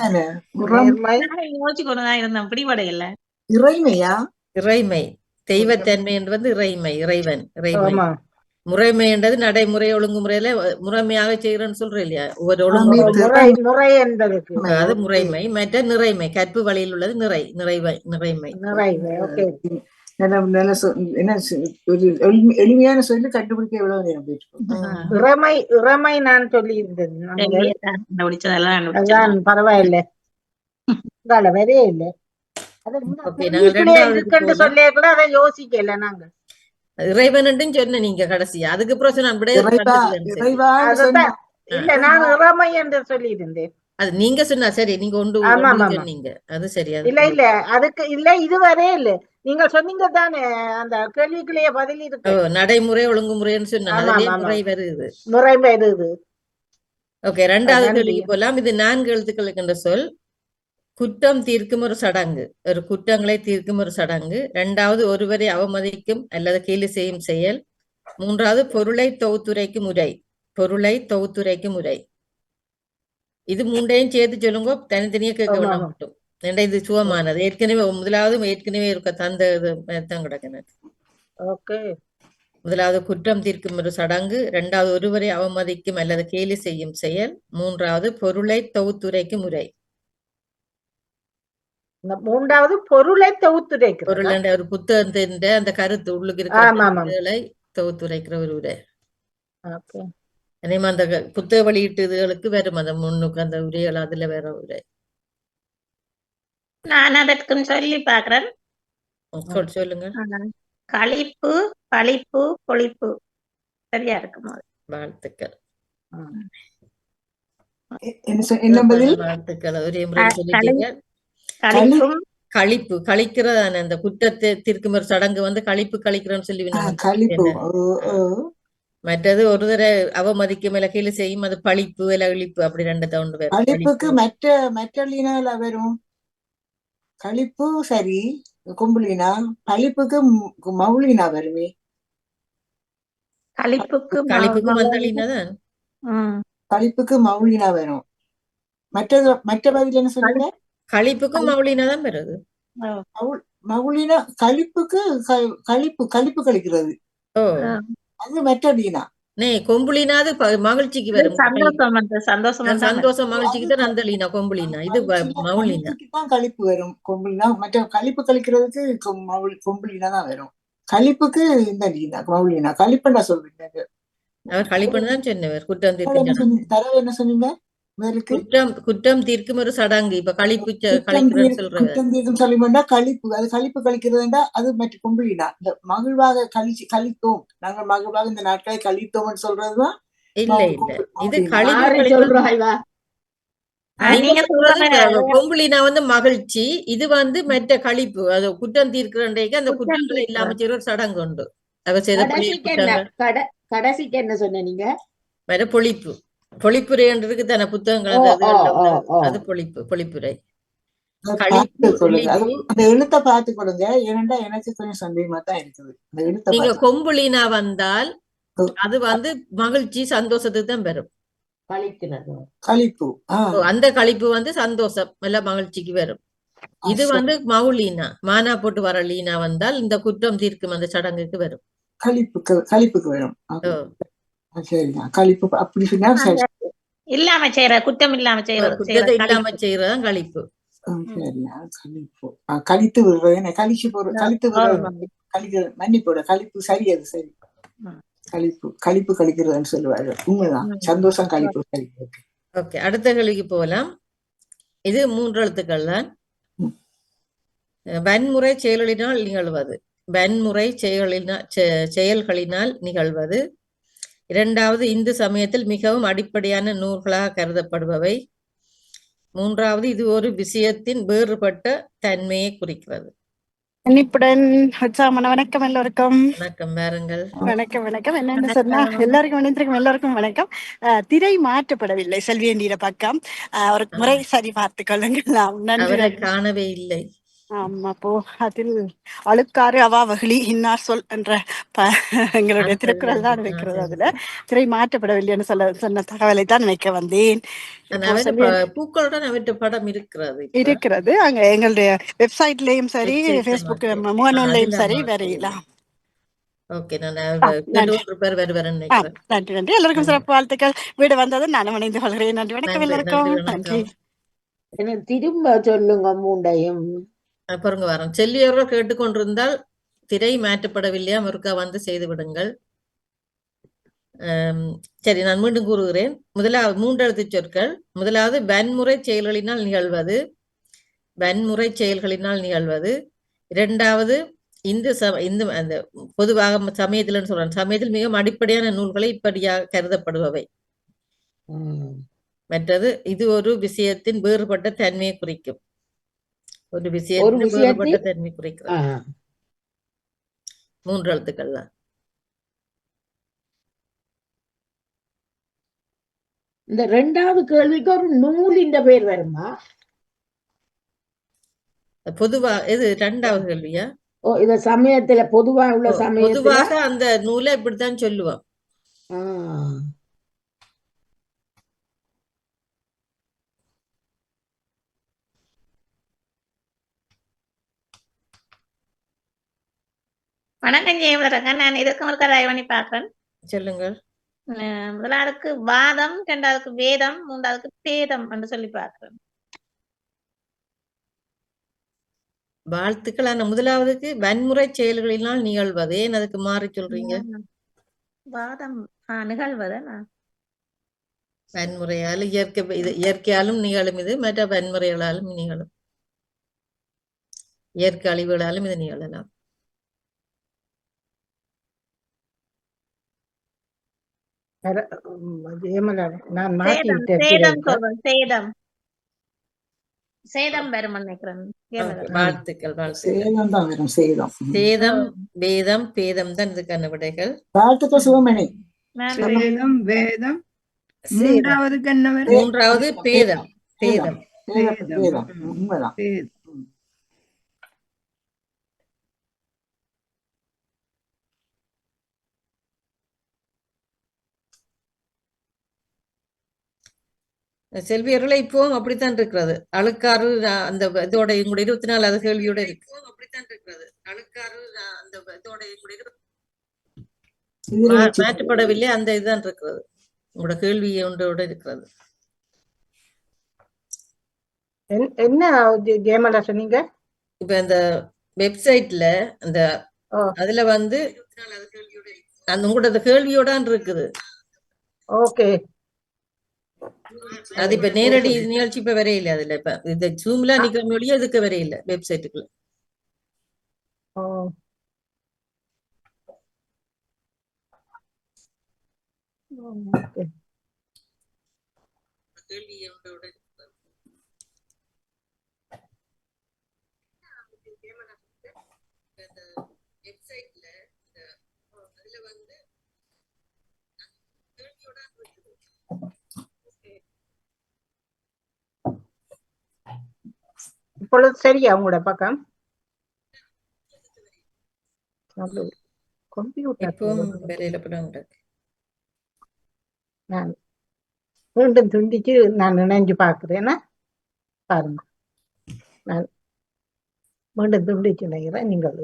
யோசிச்சு கொண்டுதான் இருந்தேன். பிடிபடையில இறைமையா? இறைமை தெய்வத்தன்மை என்று வந்து இறைமை, இறைவன், இறைமை. முறைமை என்றது நடைமுறை ஒழுங்குமுறையில முறைமையாக செய்யறேன்னு சொல்றேன் இல்லையா? ஒவ்வொரு ஒழுங்குமுறை என்பதற்கு அது முறைமை. மற்ற நிறைமை கற்பு வழியில் உள்ளது நிறைமை. எளிமையான சொல்லி கண்டுபிடிக்க எவ்வளவு நேரம்? இறைமை நான் சொல்லி இருந்தேன். பரவாயில்ல, வரவே இல்லை. சொல்லிய கூட அதை யோசிக்கல. நாங்க இறைவன் சொன்ன நீங்க கடைசியா, அதுக்கு அப்புறம் நான் இல்ல, நான் இறைமை என்று சொல்லி இருந்தேன். அது நீங்க சொன்னா சரி, நீங்க ஒன்று ஆமா, ஒன்று ஆமா. சொன்னீங்க, அது சரி. அது இல்ல இல்ல அதுக்கு இல்ல இதுவரை இல்ல நீங்க சொன்னீங்க தானே அந்த கேள்விக்குள்ளேயே பதில் ஓ, இருக்கு. நடைமுறை ஒழுங்குமுறைன்னு சொன்னாங்க, ஆமா அதுலயே ஆமா ஆமா முறை வருது. முறை வருது. ஓகே, ரெண்டாவது நன்றி. கேள்விக்கு போலாம். இது 4 எழுத்துக்களுக்கு என்ற சொல். குற்றம் தீர்க்கும் ஒரு சடங்கு, ஒரு குற்றங்களை தீர்க்கும் ஒரு சடங்கு. இரண்டாவது ஒருவரை அவமதிக்கும் அல்லது கேலி செய்யும் செயல். மூன்றாவது பொருளை தொகுத்துரைக்கும் முறை, பொருளை தொகுத்துரைக்கும் முறை. இது மூன்றையும் சேர்த்து சொல்லுங்க, தனித்தனியா கேட்க ஆமா, வேண்டாம் ஆமா. மட்டும். ஏன்டா இது சுகமானது, ஏற்கனவே முதலாவது ஏற்கனவே இருக்க தந்த தான் கிடக்கு. ஓகே. முதலாவது குற்றம் தீர்க்கும் ஒரு சடங்கு, இரண்டாவது ஒருவரை அவமதிக்கும் அல்லது கேலி செய்யும் செயல், மூன்றாவது பொருளை தொகுத்துரைக்கும் முறை. இந்த மூன்றாவது பொருளை தொகுத்துரைக்கிறது. பொருள் என்ற ஒரு புத்தகத்தின் அந்த கருத்து உள்ளுக்கு இருக்கிற ஆமா ஆமா. கருத்துக்களை தொகுத்துரைக்கிற ஒரு உரை. ஓகே. அதே மாதிரி அந்த புத்தக வெளியீட்டு இதுகளுக்கு வரும் அந்த முன்னுக்கு அந்த உரைகள், அதுல வேற உரை. நான் அதற்கும் சொல்லி பாக்குறேன். சொல்லுங்க. களிப்பு, பழிப்பு, பொழிப்பு சரியா இருக்குமா? வாழ்த்துக்கள். என்ன பதில்? வாழ்த்துக்கள். ஒரே முறை சொல்லிட்டீங்க. களிப்பும் கழிப்பு, கழிக்கிறதான அந்த குற்றத்தை தீர்க்கும் ஒரு சடங்கு வந்து கழிப்பு கழிக்கிறோம்னு சொல்லி கழிப்பு. மற்றது ஒரு தடவை அவமதிக்கும் இல்ல கீழே செய்யும், அது பழிப்பு இல்ல இழிப்பு, அப்படி ரெண்டு தவுண்டு வரும். கழிப்புக்கு மற்ற லீனால வரும். கழிப்பு சரி கும்பலினா, பழிப்புக்கு மவுளினா வருமே. கழிப்புக்கு மந்தளினா தான். கழிப்புக்கு மவுளினா வரும். மற்ற பதில் என்ன சொன்னீங்க? கழிப்புக்கும் மவுளினா தான் வருது. மவுளினா கழிப்புக்கு கழிப்பு கழிக்கிறது. ஓ, அது மற்ற லீனா. கொம்புலினாது மகிழ்ச்சிக்கு வரும். சந்தோஷம் மகிழ்ச்சிக்கு தான் அந்த லீனா கொம்புலினா. இது மவுளினா தான் கழிப்பு வரும். கொம்புலினா மற்ற கழிப்பு கழிக்கிறதுக்கு கொம்புலினா தான் வரும். கழிப்புக்கு இந்த லீனா மவுளினா. கழிப்புன்னா சொல்றீங்க. அவர் கழிப்புன்னு தான் சொன்னவர். குற்றம் தீர்க்கும் தரவு என்ன சொன்னீங்க? குற்றம் தீர்க்கும் ஒரு சடங்கு. இப்ப கழிப்பு கழிக்கிறேன்னு சொல்றேன். குற்றம் தீர்க்கும் சொல்லினா கழிப்பு, அது கழிப்பு கழிக்கிறதுண்டா அது மற்ற கும்பலினா. இந்த மகிழ்வாக கழித்தோம், நாங்கள் மகிழ்வாக இந்த நாட்களை கழித்தோம்னு சொல்றதுதான். இல்ல இல்ல, இது கழிப்பு. கொம்புலினா வந்து மகிழ்ச்சி, இது வந்து மற்ற கழிப்பு. அது குற்றம் தீர்க்கிறண்டைக்கு அந்த குற்றங்களை இல்லாம செய்யற ஒரு சடங்கு உண்டு. அவர் செய்த கடைசிக்கு என்ன சொன்ன நீங்க? வேற பொழிப்பு, பொழிப்புரை என்றதுக்கு தானே புத்தகங்கள், அது பொழிப்பு, பொழிப்புரை. எழுத்த பார்த்து கொடுங்க, ஏனென்றா எனக்கு கொஞ்சம் சந்தேகமா தான் இருக்குது. நீங்க கொம்புலினா வந்தால் அது வந்து மகிழ்ச்சி சந்தோஷத்துக்கு தான் வரும். கழிப்பு, அந்த கழிப்பு வந்து சந்தோஷம் இல்ல மகிழ்ச்சிக்கு வரும். இது வந்து மவுலீனா, மானா போட்டு வர லீனா வந்தால் இந்த குற்றம் தீர்க்கும் அந்த சடங்குக்கு வரும். கழிப்புக்கு வரும். சரிதான், கழிப்பு. அப்படி சொன்னா இல்லாம செய்யற குற்றம் இல்லாம செய்யறது, குற்றத்தை இல்லாம செய்யறதான் கழிப்பு. சரியா, கழிப்பு. கழித்து விடுறது, கழிச்சு போடுறது, கழித்து விடுறது, கழிக்கிறது, மன்னிப்போட கழிப்பு. சரி, அது சரி. கழிப்பு கழிக்கிறதுன்னு சொல்லுவாரு. உண்மைதான், சந்தோஷம் கழிப்பு கழிக்கிறது. ஓகே, அடுத்த கேள்விக்கு போகலாம். இது 3 எழுத்துக்கள் தான். வன்முறை செயல்களினால் நிகழ்வது, வன்முறை செயல்களினால் நிகழ்வது. இரண்டாவது, இந்து சமயத்தில் மிகவும் அடிப்படையான நூல்களாக கருதப்படுபவை. மூன்றாவது, இது ஒரு விஷயத்தின் வேறுபட்ட தன்மையை குறிக்கிறது. வணக்கம் எல்லோருக்கும். வணக்கம், வாருங்கள். வணக்கம் வணக்கம். என்னன்னு சொன்னா எல்லாருக்கும் வணக்கம். திரை மாற்றப்படவில்லை செல்வியண்டியில பக்கம், ஒரு முறை சரி பார்த்துக் கொள்ளுங்கள். நன்றி. காணவே இல்லை. ஆமா, அப்போ அதில் அழுக்காறு அவாவகிளி இன்னார் சொல் என்ற எங்களுடைய திருக்குறள் தான் வைக்கிறது. அதுல திரை மாற்றப்படவில்லைன்னு சொன்ன தகவலை தான் நினைக்க வந்தேன். இருக்கிறது அங்க எங்களுடைய வெப்சைட்லயும் சரி, பேஸ்புக் முகநூல்லையும் சரி வரையலாம். நன்றி நன்றி. எல்லாருக்கும் சிறப்பு வாழ்த்துக்கள். வீடு வந்தது நானும் இணைந்து கொள்கிறேன். நன்றி, வணக்கம் எல்லாருக்கும். நன்றி. திரும்ப சொல்லுங்க மூண்டையும். பாருங்க, வரோம். செல்வியவர்கள் கேட்டுக்கொண்டிருந்தால் திரை மாற்றப்படவில்லையா முருகா வந்து செய்து விடுங்கள். சரி, நான் மீண்டும் கூறுகிறேன். முதலாவது 3 எழுத்து சொற்கள். முதலாவது வன்முறை செயல்களினால் நிகழ்வது, வன்முறை செயல்களினால் நிகழ்வது. இரண்டாவது, இந்த அந்த பொதுவாக சமயத்தில் சொல்றேன், சமயத்தில் மிகவும் அடிப்படையான நூல்களை இப்படியாக கருதப்படுபவை. மற்றது இது ஒரு விஷயத்தின் வேறுபட்ட தன்மையை குறிக்கும். ஒரு ஒரு விஷயத்தின் வேறுபட்ட விஷயத்தில் தன்மை குறிக்கிறது. ஆ, 3 எழுத்துக்கள் தான். இந்த 2வது கேள்விக்கு ஒரு நூலின் பேர் வருமா? பொதுவா இது 2வது கேள்வியா? ஓ, இத சமயத்துல பொதுவா உள்ள சமயத்துல பொதுவாக அந்த நூலை இப்படித்தான் சொல்லுவோம். ஆ, வணக்கம் ஜெயவரங்க. நான் இதுக்கு ஒரு கதை பண்ணி பார்க்கிறேன். சொல்லுங்கள். முதலாவதுக்கு வாதம், 2வதுக்கு வேதம், 3வதுக்கு பேதம் என்று சொல்லி பார்க்கிறேன். வாழ்த்துக்கள். ஆனா முதலாவதுக்கு வன்முறை செயல்களினால் நிகழ்வது. ஏன் அதுக்கு மாறி சொல்றீங்க? வாதம் நிகழ்வதா? வன்முறையால் இயற்கையாலும் நிகழும் இது, மற்ற வன்முறைகளாலும் நிகழும். இயற்கை அழிவுகளாலும் இது நிகழலாம். ஜெயமலா, நான் மாற்றி சேதம் விட்டேன் சேதம் திரையில. சொல்றேன். சேதம் சேதம் வரும் நினைக்கிறேன். ஜெயவரங்க. வாழ்த்துக்கள், வாழ்த்துக்கள். சேதம் தான் வரும், சேதம். சேதம், வேதம், பேதம் தான் இதுக்கான விடைகள். வாழ்த்துக்கள் சிவமணி. சேதம், வேதம், மூன்றாவதுக்கு என்ன வரும்? 3வது பேதம். பேதம். பேதம், பேதம். உண்மைதான். பேதம். செல்வியர்களே இப்பவும் அப்படித்தான் இருக்கிறது. அழுக்காறு அந்த இதோட உங்களுடைய 24வது கேள்வியோட இருக்கு. மாற்றப்படவில்லை. அந்த இதுதான் இருக்கிறது. உங்களோட கேள்வி ஒன்றோட இருக்கிறது. என்ன ஜெயமலா சொன்னீங்க? இப்ப இந்த வெப்சைட்ல அந்த அதுல வந்து அந்த உங்களோட கேள்வியோட இருக்குது. ஓகே. அது இப்ப நேரடி நிகழ்ச்சி இப்ப வரையில அதுல இப்ப இந்த ஜூம்ல நிக்கிற மொழியே அதுக்கு வரையில வெப்சைட்டுக்குள்ள. இப்பொழுது சரியா உங்களோட பக்கம்? கம்ப்யூட்டர் நான் மீண்டும் துண்டிச்சு நான் நினைஞ்சு பாக்குறேன்னா பாருங்க. நான் மீண்டும் துண்டிச்சு நினைக்கிறேன். நீங்கள்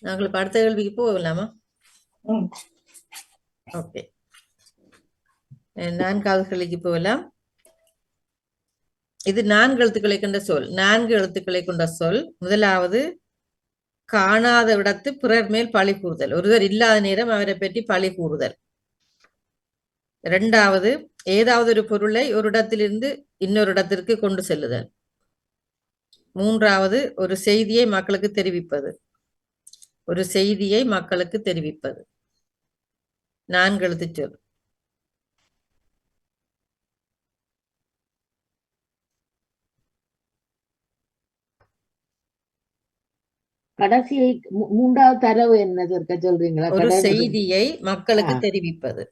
நாங்கள் அடுத்த கேள்விக்கு போகலாமா? ஓகே, 4வது கேள்விக்கு போகலாம். இது 4 எழுத்துக்களை கொண்ட சொல். 4 எழுத்துக்களை கொண்ட சொல். முதலாவது காணாத இடத்து பிறர் மேல் பழி கூறுதல். ஒருவர் இல்லாத நேரம் அவரை பற்றி பழி கூறுதல். 2வது ஏதாவது ஒரு பொருளை ஒரு இடத்திலிருந்து இன்னொரு இடத்திற்கு கொண்டு செல்லுதல். 3வது ஒரு செய்தியை மக்களுக்கு தெரிவிப்பது. ஒரு செய்தியை மக்களுக்கு தெரிவிப்பது. 4 எழுத்துச் சொல். கடைசி 3வது தரவு என்னது இருக்க சொல்றீங்களா? ஒரு செய்தியை மக்களுக்கு தெரிவிப்பது.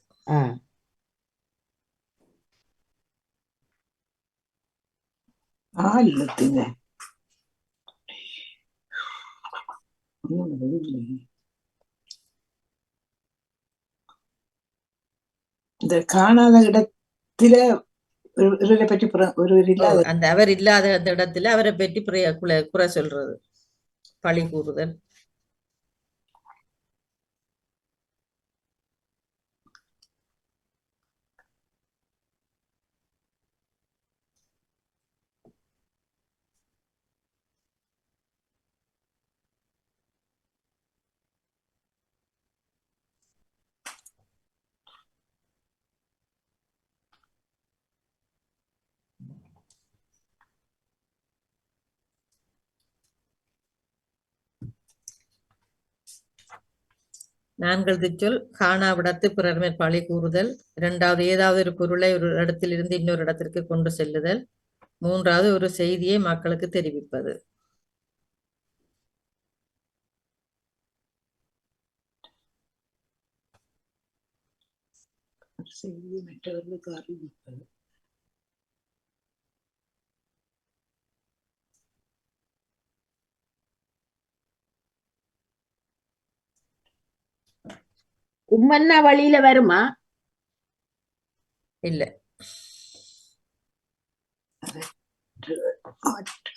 இந்த காணாத இடத்துல ஒருவரை பற்றி அந்த அவர் இல்லாத அந்த இடத்துல அவரை பற்றி குறை சொல்றது, பழி கூறுதல். 4வது சொல் காணாவிடத்து பிறர் மேல் பழி கூறுதல். 2வது ஏதாவது ஒரு பொருளை ஒரு இடத்திலிருந்து இன்னொரு இடத்திற்கு கொண்டு செல்லுதல். 3வது ஒரு செய்தியை மக்களுக்கு தெரிவிப்பது. செய்தியை மற்றவர்களுக்கு அறிவிப்பது. உம்மன்னா வழியில வருமா? இல்ல.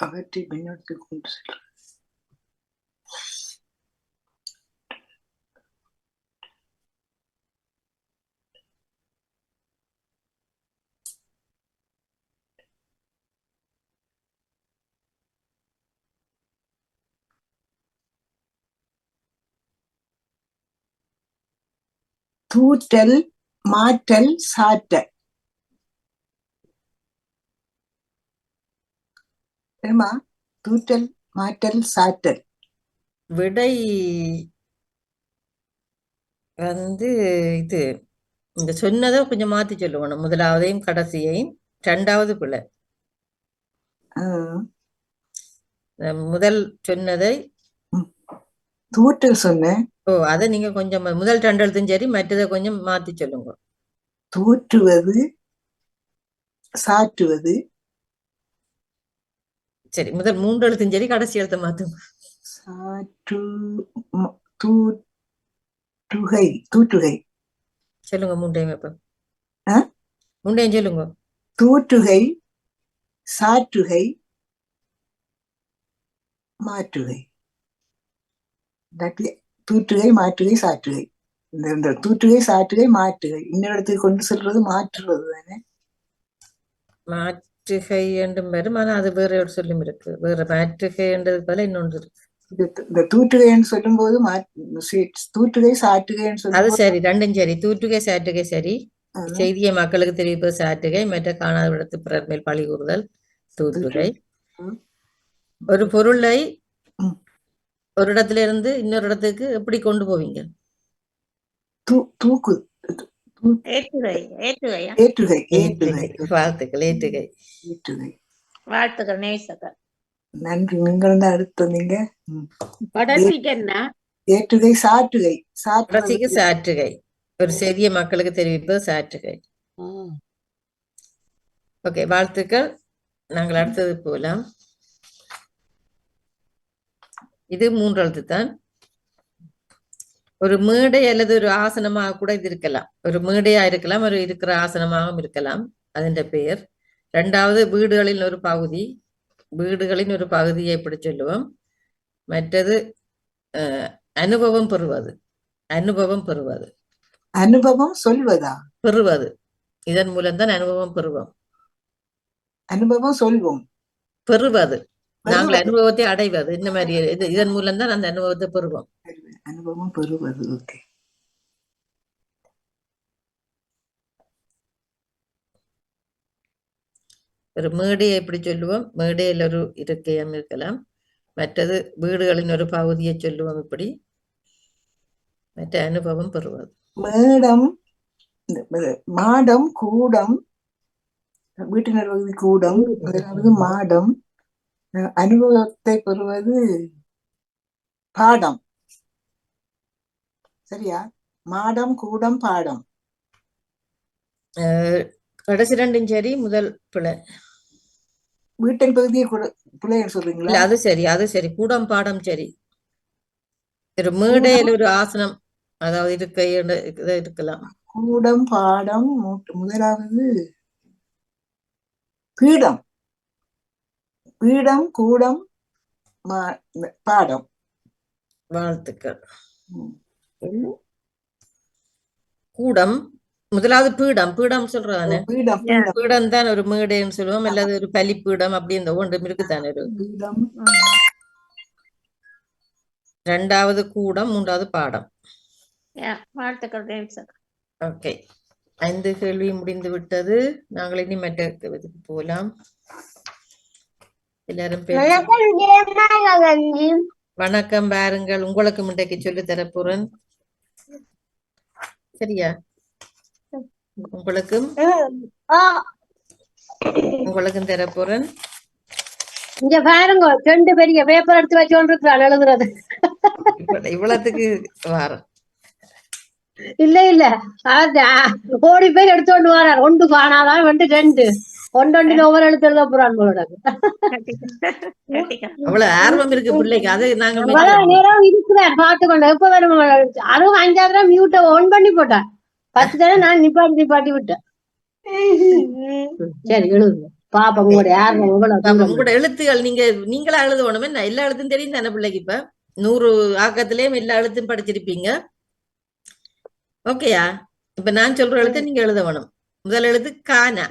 அவற்றை பின்னோக்கி கொண்டு செல்வது. தூற்றல், மாற்றல், சாற்றல். தூற்றல், மாற்றல், சாற்றல். விடை இது இந்த சொன்னதை கொஞ்சம் மாத்தி சொல்லுவோம். முதலாவதையும் கடைசியையும். 2வது பிள்ளை முதல் சொன்னதை தூற்றல் சொன்னேன். அதை நீங்க கொஞ்சம் முதல் 2 எழுத்தும் சரி, மற்றதை கொஞ்சம் மாத்தி சொல்லுங்க. தூற்றுவது, சாற்றுவது. சரி, முதல் 3 எழுத்தும் சரி, கடைசி எழுத்தை மாத்துங்க. தூற்றுகை, தூற்றுகை சொல்லுங்க. 3டைம் இப்ப 3டைம் சொல்லுங்க. தூற்றுகை, சாற்றுகை, மாற்றுகை. தூற்றுகை, மாற்றுகை, சாற்றுகை. இந்த தூற்றுகை, சாற்றுகை, மாற்றுகை இன்னொரு இடத்துக்கு கொண்டு செல்றது மாற்றுறது தானே. மாற்றுகை என்றும் வரும், ஆனா அது வேற ஒரு சொல்லும் இருக்கு. வேற மாற்றுகை என்றது போல இன்னொன்று இருக்கு. இந்த தூற்றுகைன்னு சொல்லும் போது தூற்றுகை, சாற்றுகைன்னு சொல்லும் அது சரி, 2ம் சரி. தூற்றுகை, சாற்றுகை சரி. செய்தியை மக்களுக்கு தெரிவிப்பது சாற்றுகை, மற்ற காணாத இடத்து பிறர் மேல் பழி கூறுதல் தூற்றுகை. ஒரு பொருளை ஒரு இடத்துல இருந்து இன்னொரு இடத்துக்கு எப்படி கொண்டு போவீங்க? தூக்கு, ஏற்றுகை. வாழ்த்துக்கள். ஏற்றுகை. வாழ்த்துக்கள் நேசகர். நன்றி. நீங்கள் தான் அடுத்தீங்க. கடைசிக்கு என்ன? ஏற்றுகை, சாற்றுகை. கடைசிக்கு சாற்றுகை. ஒரு செய்தியை மக்களுக்கு தெரிவிப்பது சாற்றுகை. ஓகே, வாழ்த்துக்கள். நாங்கள் அடுத்தது போலாம். இது 3 எழுத்து தான். ஒரு மேடை அல்லது ஒரு ஆசனமாக கூட இது இருக்கலாம். ஒரு மேடையா இருக்கலாம், ஒரு இருக்கிற ஆசனமாகவும் இருக்கலாம். அதன் பெயர். 2வது வீடுகளின் ஒரு பகுதி. வீடுகளின் ஒரு பகுதியை எப்படி சொல்லுவோம்? மற்றது அனுபவம் பெறுவது. அனுபவம் பெறுவது. அனுபவம் சொல்வதா? பெறுவது. இதன் மூலம் தான் அனுபவம் பெறுவோம். அனுபவம் சொல்வோம். பெறுவது, நாங்கள் அனுபவத்தை அடைவது. இந்த மாதிரி இதன் மூலம் தான் அந்த அனுபவத்தை பெறுவோம். அனுபவம் பெறுவது. ஓகே. ஒரு மேடையை எப்படி சொல்லுவோம்? மேடையில் ஒரு இருக்கையம் இருக்கலாம். மற்றது வீடுகளின் ஒரு பகுதியை சொல்லுவோம். இப்படி மற்ற அனுபவம் பெறுவது. மேடம், மாடம், கூடம். வீட்டினர் பகுதி கூடம், அதாவது மாடம். அனுபவத்தை பெறுவது பாடம். சரியா? மாடம், கூடம், பாடம். கடைசி 2ம் சரி, முதல் பிழை. வீட்டின் பகுதியை பிள்ளைன்னு சொல்றீங்களா? அது சரி, அது சரி. கூடம், பாடம் சரி. ஒரு மேடையில் ஒரு ஆசனம், அதாவது இருக்கை இருக்கலாம். கூடம், பாடம். முதலாவது பீடம். பீடம், கூடம், பாடம். வாழ்த்துக்கள். கூடம் முதலாவது பீடம். பீடம் சொல்றானே, பீடம் தான் ஒரு மேடைன்னு சொல்லுவோம், அல்லது ஒரு பலிப்பீடம். அப்படி இந்த ஒன்றும் இருக்குதானே ஒரு. 2வது கூடம், 3வது பாடம். ஓகே, 5 கேள்வி முடிந்து விட்டது. நாங்கள் இனி மற்ற இதுக்கு போலாம். எல்லாரும் வணக்கம். பாருங்கள், உங்களுக்கு இன்றைக்கு சொல்லி தரப்போறேன். சரியா? உங்களுக்கும் உங்களுக்கும் தர போறேன். இங்க பாருங்க 2 பெரிய பேப்பர் எடுத்து வச்சோன்னு எழுதுறது. இவ்வளவுக்கு வாரம் இல்ல ஓடி பேர் எடுத்துட்டு வரார். 1 காணாதான் 2 ஒன்று ஒவ்வொரு எழுத்து எழுத போறான் போல. அவ்வளவு ஆர்வம் இருக்கு பிள்ளைக்கு. அது நாங்க நேரம் இருக்கிறார் பாத்துக்கொண்டு எப்ப வரும். அதுவும் 5வது மியூட்டை ஆன் பண்ணி போட்டேன். 10 தானே நான் நிப்பாட்டி விட்டேன். சரி எழுதுங்க பாப்பா. உங்களுடைய ஆர்வம் உங்களோட எழுத்துகள் நீங்களா எழுதணுமே. எல்லா எழுத்தும் தெரியும் தானே பிள்ளைக்கு. இப்ப 100 ஆக்கத்திலேயும் எல்லா எழுத்தும் படிச்சிருப்பீங்க. ஓகேயா? இப்ப நான் சொல்ற எழுத்து நீங்க எழுத வேணும். முதல் எழுத்து கானா.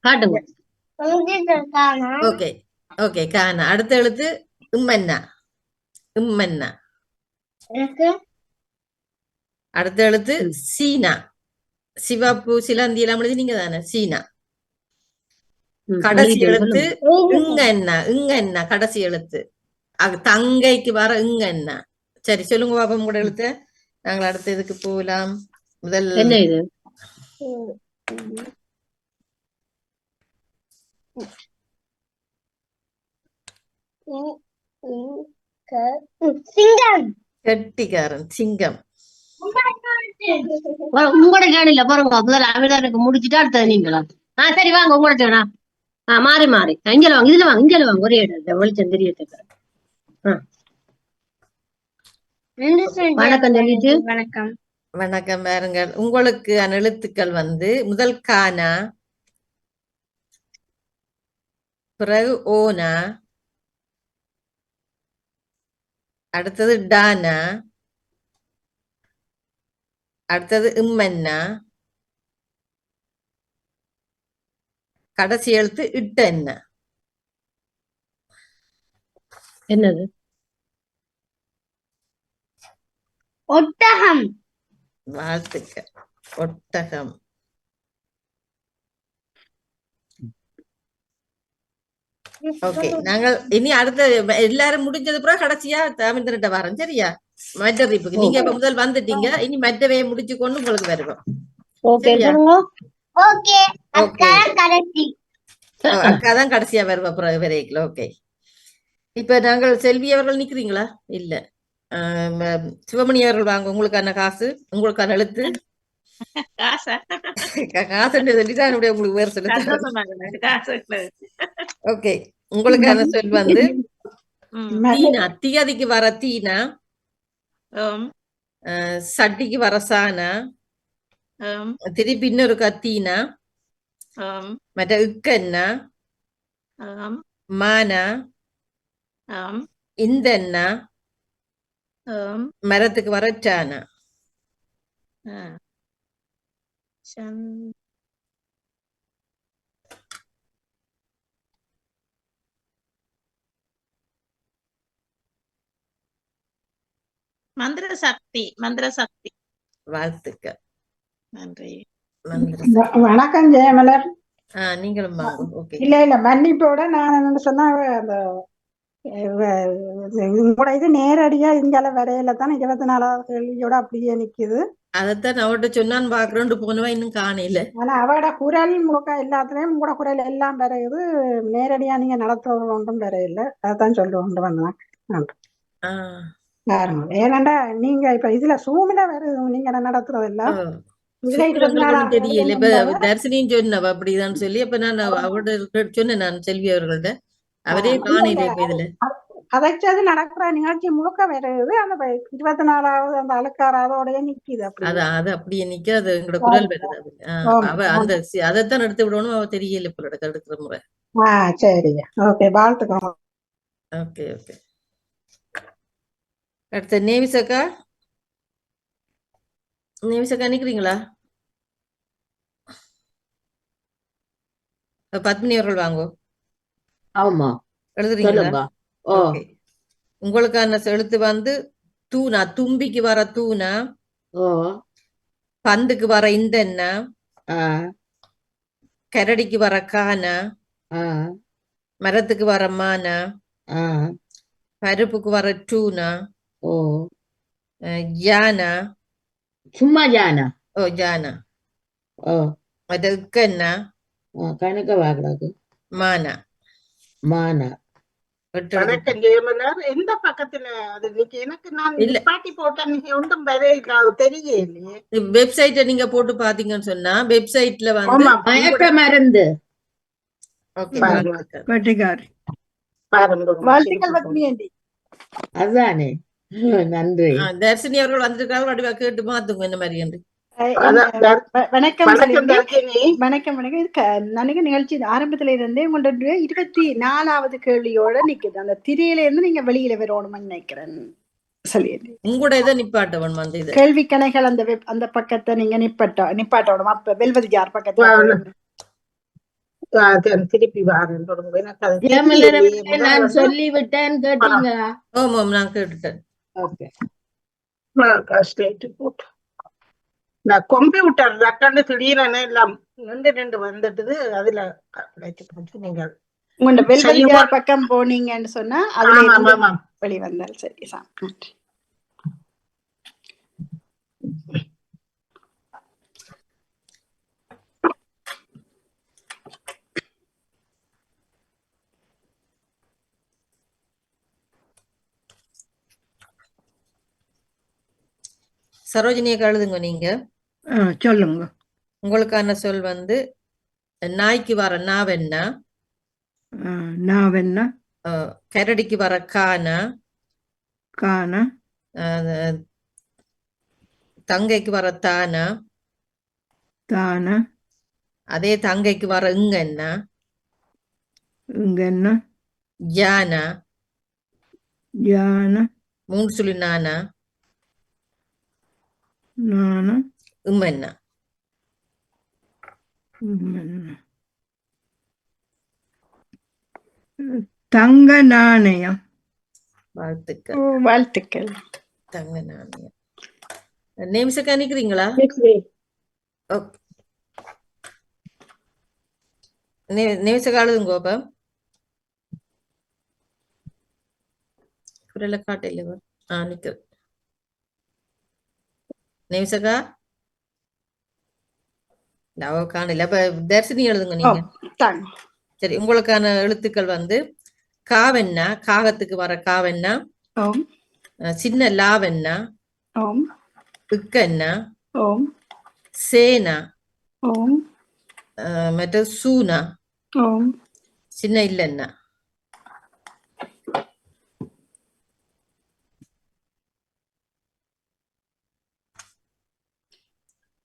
காட்டுங்க. ஓகே ஓகே கானா. அடுத்த எழுத்து இம்மன்னா. அடுத்த எழுத்து சீனா. சிவப்பு சிலந்தி எல்லாம் எழுதி நீங்க தானே சீனா. கடைசி எழுத்து இங்கன்னா. கடைசி எழுத்து தங்கைக்கு வர இங்கன்னா. சரி சொல்லுங்க பாப்பா உங்களோட எழுத்து. நாங்கள் அடுத்த இதுக்கு போகலாம். முதல் என்ன இது? சிங்கம். கெட்டிக்காரன் சிங்கம். உங்களோட கேணில பாருங்க. முதல்ல அமிர்தானுக்கு முடிச்சுட்டு அடுத்தது நீங்களா? சரி வாங்க உங்களோட சேனா. மாறி இங்கல வாங்க. இதுல வாங்க ஒரே இடம் வெளிச்சம் தெரியறதுக்கு. வணக்கம் சொல்லிட்டு வணக்கம் பாருங்கள். உங்களுக்கு எழுத்துக்கள் முதல் கானா, பிறகு ஓனா, அடுத்தது டானா, அடுத்தது இம்மன்னா, கடைசி எழுத்து இட்டன்னா. என்னது? ஒட்டகம். வாழ்த்துக்கள். ஒட்டகம். ஓகே நாங்கள் இனி அடுத்த எல்லாரும் முடிஞ்சது பிறகு கடைசியா தமிழ்கிட்ட வரோம். சரியா? மற்ற ரீப்புக்கு நீங்க இப்ப முதல் வந்துட்டீங்க. இனி மற்றவையை முடிச்சு கொண்டு உங்களுக்கு வருவோம். அக்கா தான் கடைசியா வருவா பிறகு வரைக்கும். ஓகே இப்ப நாங்கள் செல்வி அவர்கள் நிக்கிறீங்களா? இல்ல சிவமணி அவர்கள் வாங்க. உங்களுக்கான காசு, உங்களுக்கான எழுத்து. காசுன்னு சொல்லிதான் உங்களுக்கு வேறு சொல்ல. ஓகே உங்களுக்கான சொல் தீனா. தீயதிக்கு வர தீனா, சட்டிக்கு வர சானா, திருப்பி இன்னொரு கத்தீனா, மற்ற இக்கன்னா, மானா, இந்தன்னா, மரத்துக்கு வர சானா. மந்திர சக்தி. வாழ்த்துக்கள். நன்றி. வணக்கம் ஜெயமலர். நீங்களும் வாங்க. இல்ல மன்னிப்போட நான் என்ன சொன்னா உங்களோட இது நேரடியா இங்கால வரையில தான் 24வது கேள்வியோட அப்படியே நிக்குது. அதத்தான் அவட்ட சொன்னான்னு பாக்குறோம் போனவா இன்னும் காணையில. ஆனா அவட குரல் முழுக்க எல்லாத்துலயும் உங்களோட குரல் எல்லாம் வரையுது. நேரடியா நீங்க நடத்துறது ஒன்றும் வரையில. அதான் சொல்ல கொண்டு வந்தேன். பாருங்க. ஏன்னாண்டா நீங்க இப்ப இதுல சூமில வருது நீங்க நடத்துறது இல்ல. தெரியல. இப்ப தர்சினியும் சொன்னவ அப்படிதான் சொல்லி அப்ப நான் அவரோட சொன்னேன். நான் செல்வி அவர்கள்ட்ட அவரே காணையில இப்ப இதுல அதைச்சது நடக்கிற நிகழ்ச்சி முழுக்க வருது. அந்த 24வது அந்த அழுக்காராதோடய நிக்குது. அது அப்படியே நிக்க. அது எங்களோட குரல் வருது. அவ அந்த அதைத்தான் எடுத்து விடணும். அவ தெரியல இப்ப எடுக்கிற முறை. சரிங்க. ஓகே வாழ்த்துக்கோங்க. Okay okay. அடுத்த நேவிசக்கா. நிக்கிறீங்களா? பத்மினி அவர்கள் வாங்கோ. ஆமா எழுதுறீங்களா? உங்களுக்கான எழுத்து தூணா. தும்பிக்கு வர தூணா, பந்துக்கு வர இந்தன்னா, கரடிக்கு வர கானா, மரத்துக்கு வர மானா, பருப்புக்கு வர டூனா, ஓ யானா, சும்மா ஜானா ஓ ஜானா, ஓ மற்ற இக்கன்னா, கணக்க வாக்குறாக்கு மானா. மானா 8 எழுத்து. வணக்கம் ஜெயமலர். எந்த பக்கத்துல அது இன்னைக்கு எனக்கு நான் இல்ல நிப்பாட்டி போட்டேன், நீங்க ஒன்றும் வரையில அது தெரியலையே. வெப்சைட்டை நீங்க போட்டு பாத்தீங்கன்னு சொன்னா வெப்சைட்ல வந்து ஆமா, மயக்க மருந்து ஓகே பாருங்க வாழ்த்துக்கள். கட்டிக்காரி பாருங்க வாழ்த்துக்கள் பத்மி ஆண்டி. அதுதானே நன்றி. தர்சினி அவர்கள் வந்திருக்காங்க, வடிவா கேட்டு மாத்துங்க என்ன மாதிரி என்று. வணக்கம் வணக்கம் செல்வி. தர்ஷினி. வணக்கம் வணக்கம். நினைக்க நிகழ்ச்சி ஆரம்பத்துல இருந்தே உங்களோட 24வது கேள்வியோட நிக்குது. அந்த திரையில இருந்து நீங்க வெளியில வரணும்னு நினைக்கிறேன். சொல்லி உங்களோட இதை நிப்பாட்டவன் வந்து இது கேள்வி கணைகள் அந்த பக்கத்தை நீங்க நிப்பாட்டணும். அப்ப வெல்வது யார் பக்கத்துல திருப்பி வாரேன் தொடங்க. எனக்கு அது ஜெயமலர் தெரியலையே. அவர்களே, நான் சொல்லிவிட்டேன் கேட்டீங்களா? ஆமாம் நான் கேட்டுட்டேன். ஓகே ஸ்டேட் போட்டு நான் கம்ப்யூட்டர் ரக்கண்டு திடீரென எல்லாம் 2 வந்துட்டுது. அதுல கிடைச்சு போச்சு. நீங்கள் உங்களோட வெல்வது செய்யுங்க. யார் பக்கம் போனீங்கன்னு சொன்னா அதுல ஆமாம், இருந்து ஆமாம். வெளிவந்தால் சரி. நன்றி. சரோஜினியை கழுதுங்க நீங்க. சொல்லுங்க. உங்களுக்கான சொல் வந்து நாய்க்கு வர நாவென்னா, நாவென்ன, கரடிக்கு வர கானா, காண, தங்கைக்கு வர தானா, தான, அதே தங்கைக்கு வர இங்கன்னா, இங்கென்ன, யானா, யான, 3 சுழி நானா, நான, இம்மன்னா. தங்க நாணயம். வாழ்த்துக்கள். வாழ்த்துக்கள். தங்க நாணயம். நேம்ஸுக்கு நிக்கிறீங்களா? நேம்ஸுக்கு அழுதுங்க பாப்பா. குரல காட்டல. நிக்க நேம்ஸக்கா காணல. அப்ப தர்சினி எழுதுங்க நீங்க. சரி, உங்களுக்கான எழுத்துக்கள் வந்து காவென்னா, காகத்துக்கு வர காவென்னா, சின்ன லாவென்னா, இக்கன்னா, சேனா, மற்ற சூனா, சின்ன இல்லன்னா.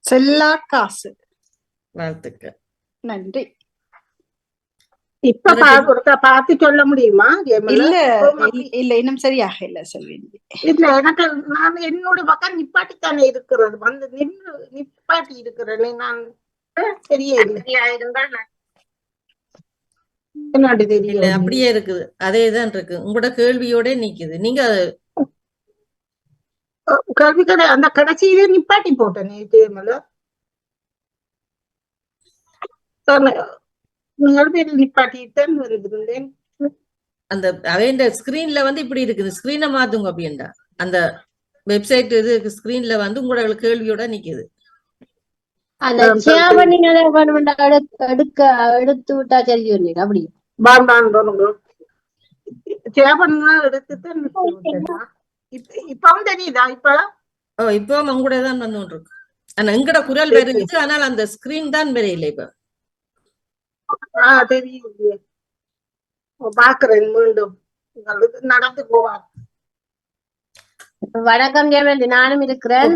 செல்லா காசு. வாழ்த்துக்கள். நன்றி. இப்ப பார்த்து சொல்ல முடியுமா? இல்ல இல்ல இன்னும் சரியாக இல்ல செல்வி. இல்ல எனக்கு நான் என்னோட பக்கம் நிப்பாட்டித்தானே இருக்கிறது. வந்து நிப்பாட்டி இருக்கிறேன் நான். சரியா என்னடி தெரியல, அப்படியே இருக்குது. அதேதான் இருக்கு. உங்களோட கேள்வியோட நிக்குது. நீங்க கல்வி கடை அந்த கடைசியிலே நிப்பாட்டி போட்டேன். நிப்பாட்டித்தான் இருந்தேன். அந்த அவன் ஸ்கிரீன்ல வந்து இப்படி இருக்குது. ஸ்கிரீனை மாத்துங்க அப்படின்னா அந்த வெப்சைட் இது ஸ்கிரீன்ல வந்து உங்களோட கேள்வியோட நிக்குது. அந்த எடுத்து விட்டா சரி சொன்னீங்க. அப்படி எடுத்துட்டு இப்பவும் தெரியுதா? இப்போ உங்களோட தான் வந்து கொண்டு இருக்கு. ஆனா எங்கட குரல் வருது, ஆனால் அந்த ஸ்கிரீன் தான் வரையில. இப்ப தெரியுது. பாக்குறேன் மீண்டும் நடந்து போவார். வணக்கம் ஜெயமந்தி, நானும் இருக்கிறேன்.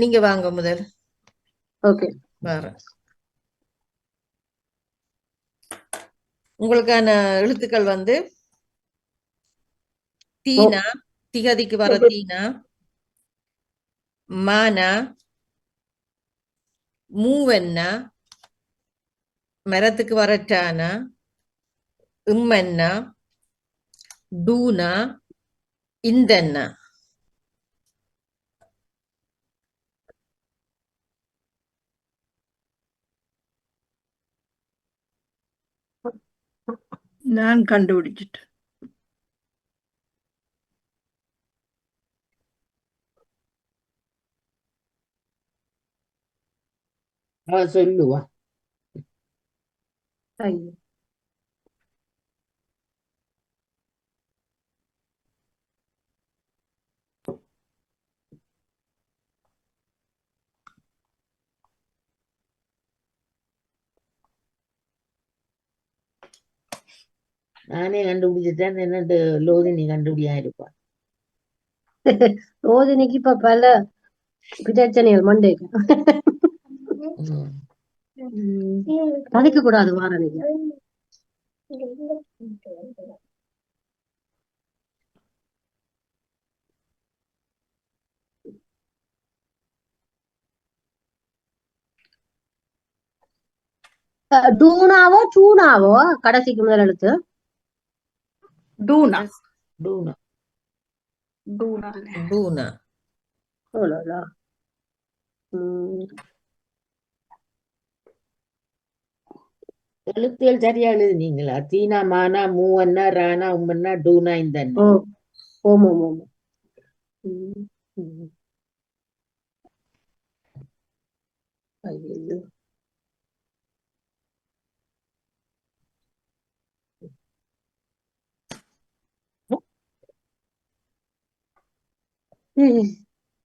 நீங்க வாங்க முதல். ஓகே, உங்களுக்கான எழுத்துக்கள் வந்து தீனா, திகதிக்கு வர தீனா, மானா, மூவென்னா, மரத்துக்கு வர டானா, இம்மன்னா, டூனா, இந்தன்னா. நான் கண்டுபிடிச்சிட்டேன். அவ சொல்லுவா. ஐயோ. நானே கண்டுபிடிச்சிட்டேன், என்னட்டு லோதினி கண்டுபிடியா இருப்பா. ரோதினிக்கு இப்ப பல பிரச்சனைகள் மண்டேக்கு. கதைக்க கூடாது வாரணிக்கு. டூனாவோ டூனாவோ கடைசிக்கு முதல் எழுத்து டூனா டூனா. டூனா டூனா. அவ்வளவுதா. எழுத்துகள் சரியா எழுதுனீங்களா? தீனா மானா மூவன்னா ரானா உம்மன்னா டூனா இந்த ஓம் ஓம் ஓம். ஐயோ.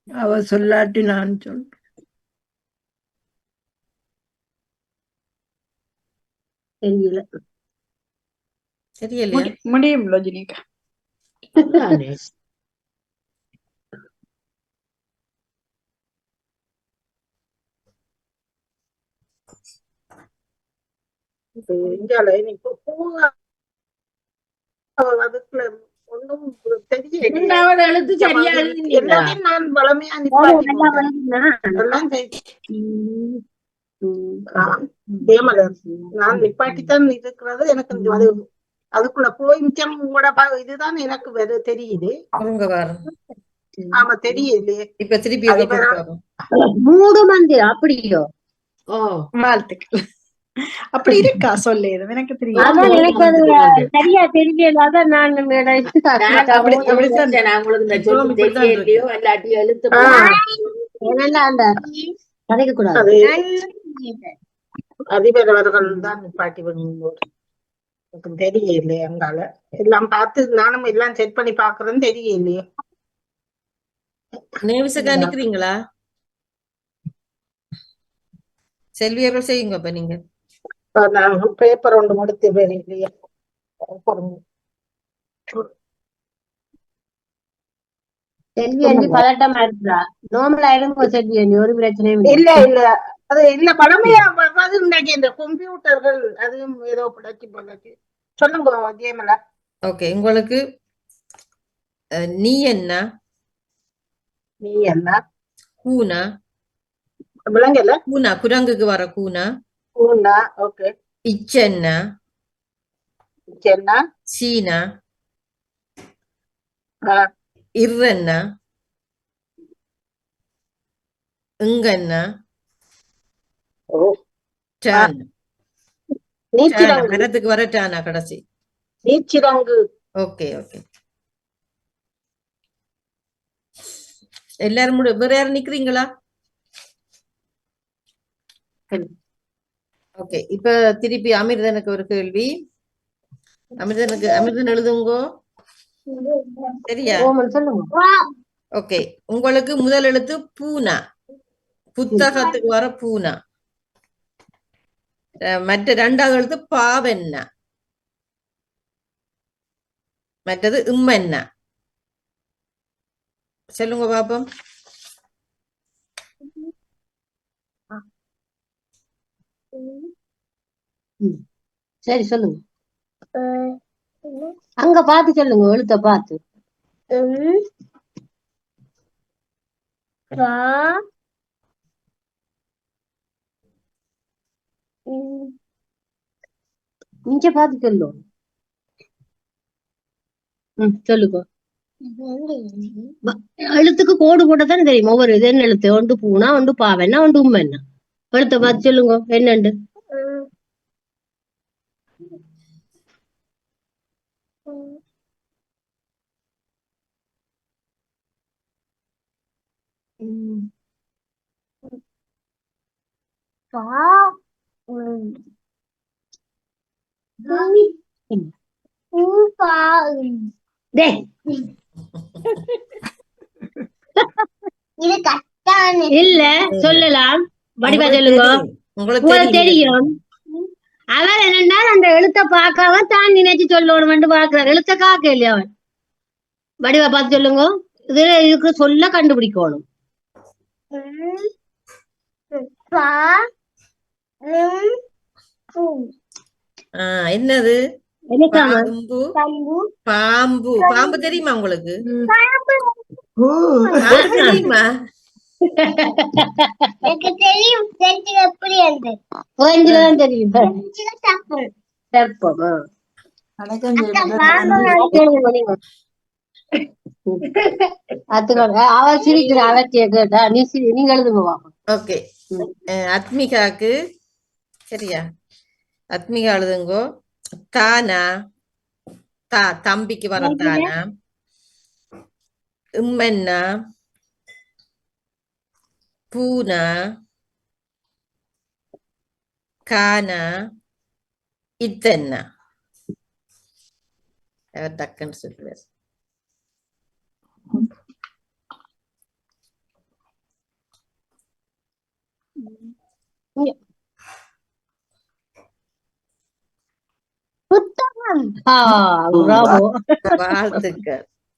அவ சொல்லாட்டி நான் சொல்றேன். தெரியல. தெரியலையா? முடியும் லோஜினிகா. தானே. இந்தியால இப்போ அதுக்குள்ள ஒன்றும் தெரியல. இரண்டாவது எழுத்து சரியா எழுதுனீங்களா? எல்லாத்தையும் நான் வளமையா நிப்பாட்டி நல்லா போட்டேன். வளர்ந்தா. எல்லாம் தேமலர் நான் நிப்பாட்டித்தான் இருக்கிறது. எனக்கு அது அதுக்குள்ள போய் மிச்சம் உங்களோட இதுதான் எனக்கு தெரியுது. உங்க வாரம். ஆமா தெரியலையே. இப்ப திருப்பி அது ஒரு வேற. பாப்போம். மூடு மந்திரம் அப்படியோ? ஓ, வாழ்த்துக்கள். அப்படி இருக்கா சொல்லு, எனக்கு தெரியும். அதான் எனக்கு அது சரியா தெரியல. அதான் நான் அப்படித்தான் நான் உங்களுக்கு இந்த சொல்லு தெரியலையோ இல்லாட்டி எழுத்து அந்த கதைக்க கூடாது. அதிபர் அவர்கள் தான் நிப்பாட்டி பண்ணும்போது எனக்கு தெரியலையே. அங்கால எல்லாம் பார்த்து நானும் எல்லாம் செட் பண்ணி பாக்குறேன்னு தெரியலையே. நேவிசக்கா நிக்கிறீங்களா? செல்வி அவர்கள் செய்யுங்க அப்ப நீங்க. நான் பேப்பர் ஒன்று முடித்து இல்லையா. செல்வி அஞ்சு பதட்டமா இருக்கிறா. நோம்பலா இருங்க செல்வி அஞ்சு, ஒரு பிரச்சனையும் இல்ல இல்ல அது இல்ல பழமையா அது இன்னைக்கு இந்த கம்ப்யூட்டர்கள் அதுவும் ஏதோ படைச்சு போலச்சு. சொல்லுங்க ஜெயமலா. ஓகே, உங்களுக்கு நீ என்ன? நீ என்ன? கூனா. விலங்கல்ல. கூனா குரங்குக்கு வர கூனா. கூனா. ஓகே. இச்சென்னா. இச்சென்னா. சீனா. இர்ரென்னா. இங்கன்னா. மரத்துக்கு வர டானா கடைசி. நீச்சிரங்கு. Okay okay. எல்லாரும் வேற யாரும் நிக்கிறீங்களா? ஓகே, இப்ப திருப்பி அமிர்தனுக்கு ஒரு கேள்வி. அமிர்தன் எழுதுங்கோ. சரியா? ஓகே, உங்களுக்கு முதல் எழுத்து பூனா. புத்தகத்துக்கு வர பூனா. மற்ற ரெண்டாவது எழுத்து பாவென்னா. மற்றது இம்மென்னா. சொல்லுங்க பாப்போம். சரி சொல்லுங்க. அங்க பாத்து சொல்லுங்க, எழுத்த பாத்து. இங்க பாத்து சொல்லும். சொல்லுங்க. எழுத்துக்கு கோடு போட்டதானே தெரியும். ஒவ்வொரு இது என்ன எழுத்து? ஒன்று பூனா, ஒன்று பாவன்னா, ஒன்று உம்மென்னா. எழுத்த பார்த்து சொல்லுங்க என்னண்டு. இல்ல சொல்லலாம். வடிவா உங்களுக்கு சொல்லுங்க. தெரியும். உங்களுக்கு உங்களுக்கு தெரியும். தெரியும். அவர் என்னன்னா அந்த எழுத்த பார்க்காம தான் நினைச்சு சொல்லணும் பாக்குறாரு. எழுத்த காக்க இல்லையா அவன். வடிவா பார்த்து சொல்லுங்க. இதுக்கு சொல்ல கண்டுபிடிக்கணும். என்னது? என்னக்காம பாம்பு. பாம்பு. பாம்பு தெரியுமா உங்களுக்கு? ஓ தெரியுமா? எனக்கு தெரியும். எப்படி அந்த பிரெஞ்சில்தான் தெரியும். சர்ப்பம். வணக்கம் அவ சிரிக்கிற அவற்றிய கேட்டா நீங்க எழுதுங்க. ஓகே. அத்மிகாக்கு சரியா? அத்மிகா எழுதுங்கோ. தானா தம்பிக்கு வர தானா, இம்மன்னா, பூனா, கானா, இத்தன்னா. டக்குன்னு சொல்லுவார்.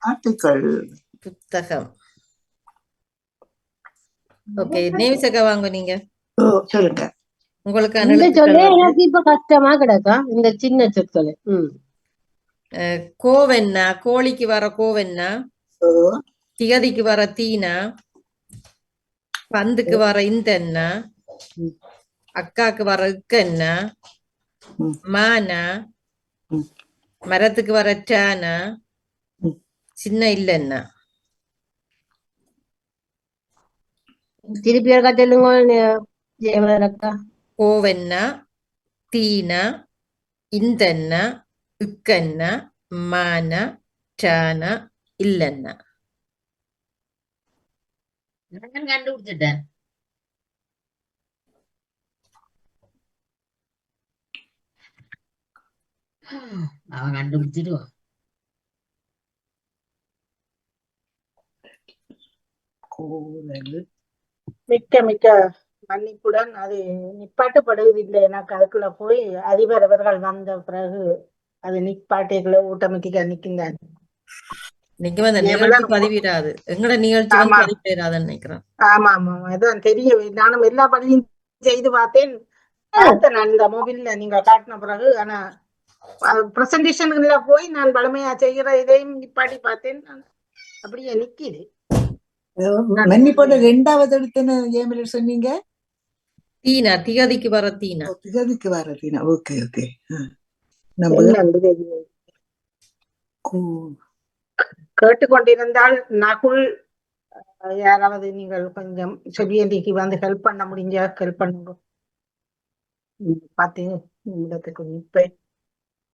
வாழ்த்துக்கள். புத்தகம். ஓகே, நேவிசக்கா வாங்க நீங்க. சொல்லுங்க. உங்களுக்கு எனக்கு இப்ப கஷ்டமா கிடக்கா இந்த சின்ன சொற்கள். கோவென்னா, கோழிக்கு வர கோவென்னா, திகதிக்கு வர தீனா, பந்துக்கு வர இந்தென்னா, அக்காக்கு வர இக்கன்னா, மானா, மரத்துக்கு வர டானா, சின்ன இல்லன்னா. திருப்பி இருக்கா சொல்லுங்க. கோவென்னா, தீனா, இந்தன்னா, இக்கன்னா, மானா, டானா, இல்லன்னா. கண்டுபிடிச்சிட்டேன். அவன் கண்டுபிடிச்சிடுவான். மிக்க மிக்க மன்னிப்புடன் அது நிப்பாட்டப்படுவதில்லை. எனக்கு அதுக்குள்ள போய் அதிபர் அவர்கள் வந்த பிறகு அது நிப்பாட்டைக்குள்ள ஊட்டமிக்க நிற்கின்றான். இன்னைக்கு வந்து நிகழ்ச்சி பதிவிடாது. எங்கட நிகழ்ச்சி வந்து பதிவிடாதுன்னு நினைக்கிறேன். ஆமா ஆமா, அதான் தெரிய. நானும் எல்லா பணியும் செய்து பார்த்தேன். நான் இந்த மொபைல்ல நீங்க காட்டின பிறகு, ஆனா பிரசன்டேஷன்ல போய் நான் பழமையா செய்கிற இதையும் நிப்பாட்டி பார்த்தேன். அப்படியே நிக்கிது. மன்னிப்போட 2வது எடுத்துன்னு ஏமில சொன்னீங்க. தீனா, திகதிக்கு வர தீனா. திகதிக்கு வர தீனா. Okay okay. கேட்டுக்கொண்டிருந்தால் நகுல் யாராவது நீங்கள் கொஞ்சம் செவியண்டிக்கு வந்து ஹெல்ப் பண்ண முடிஞ்சா ஹெல்ப் பண்ணுங்க. 10 நிமிடத்துக்கு இப்ப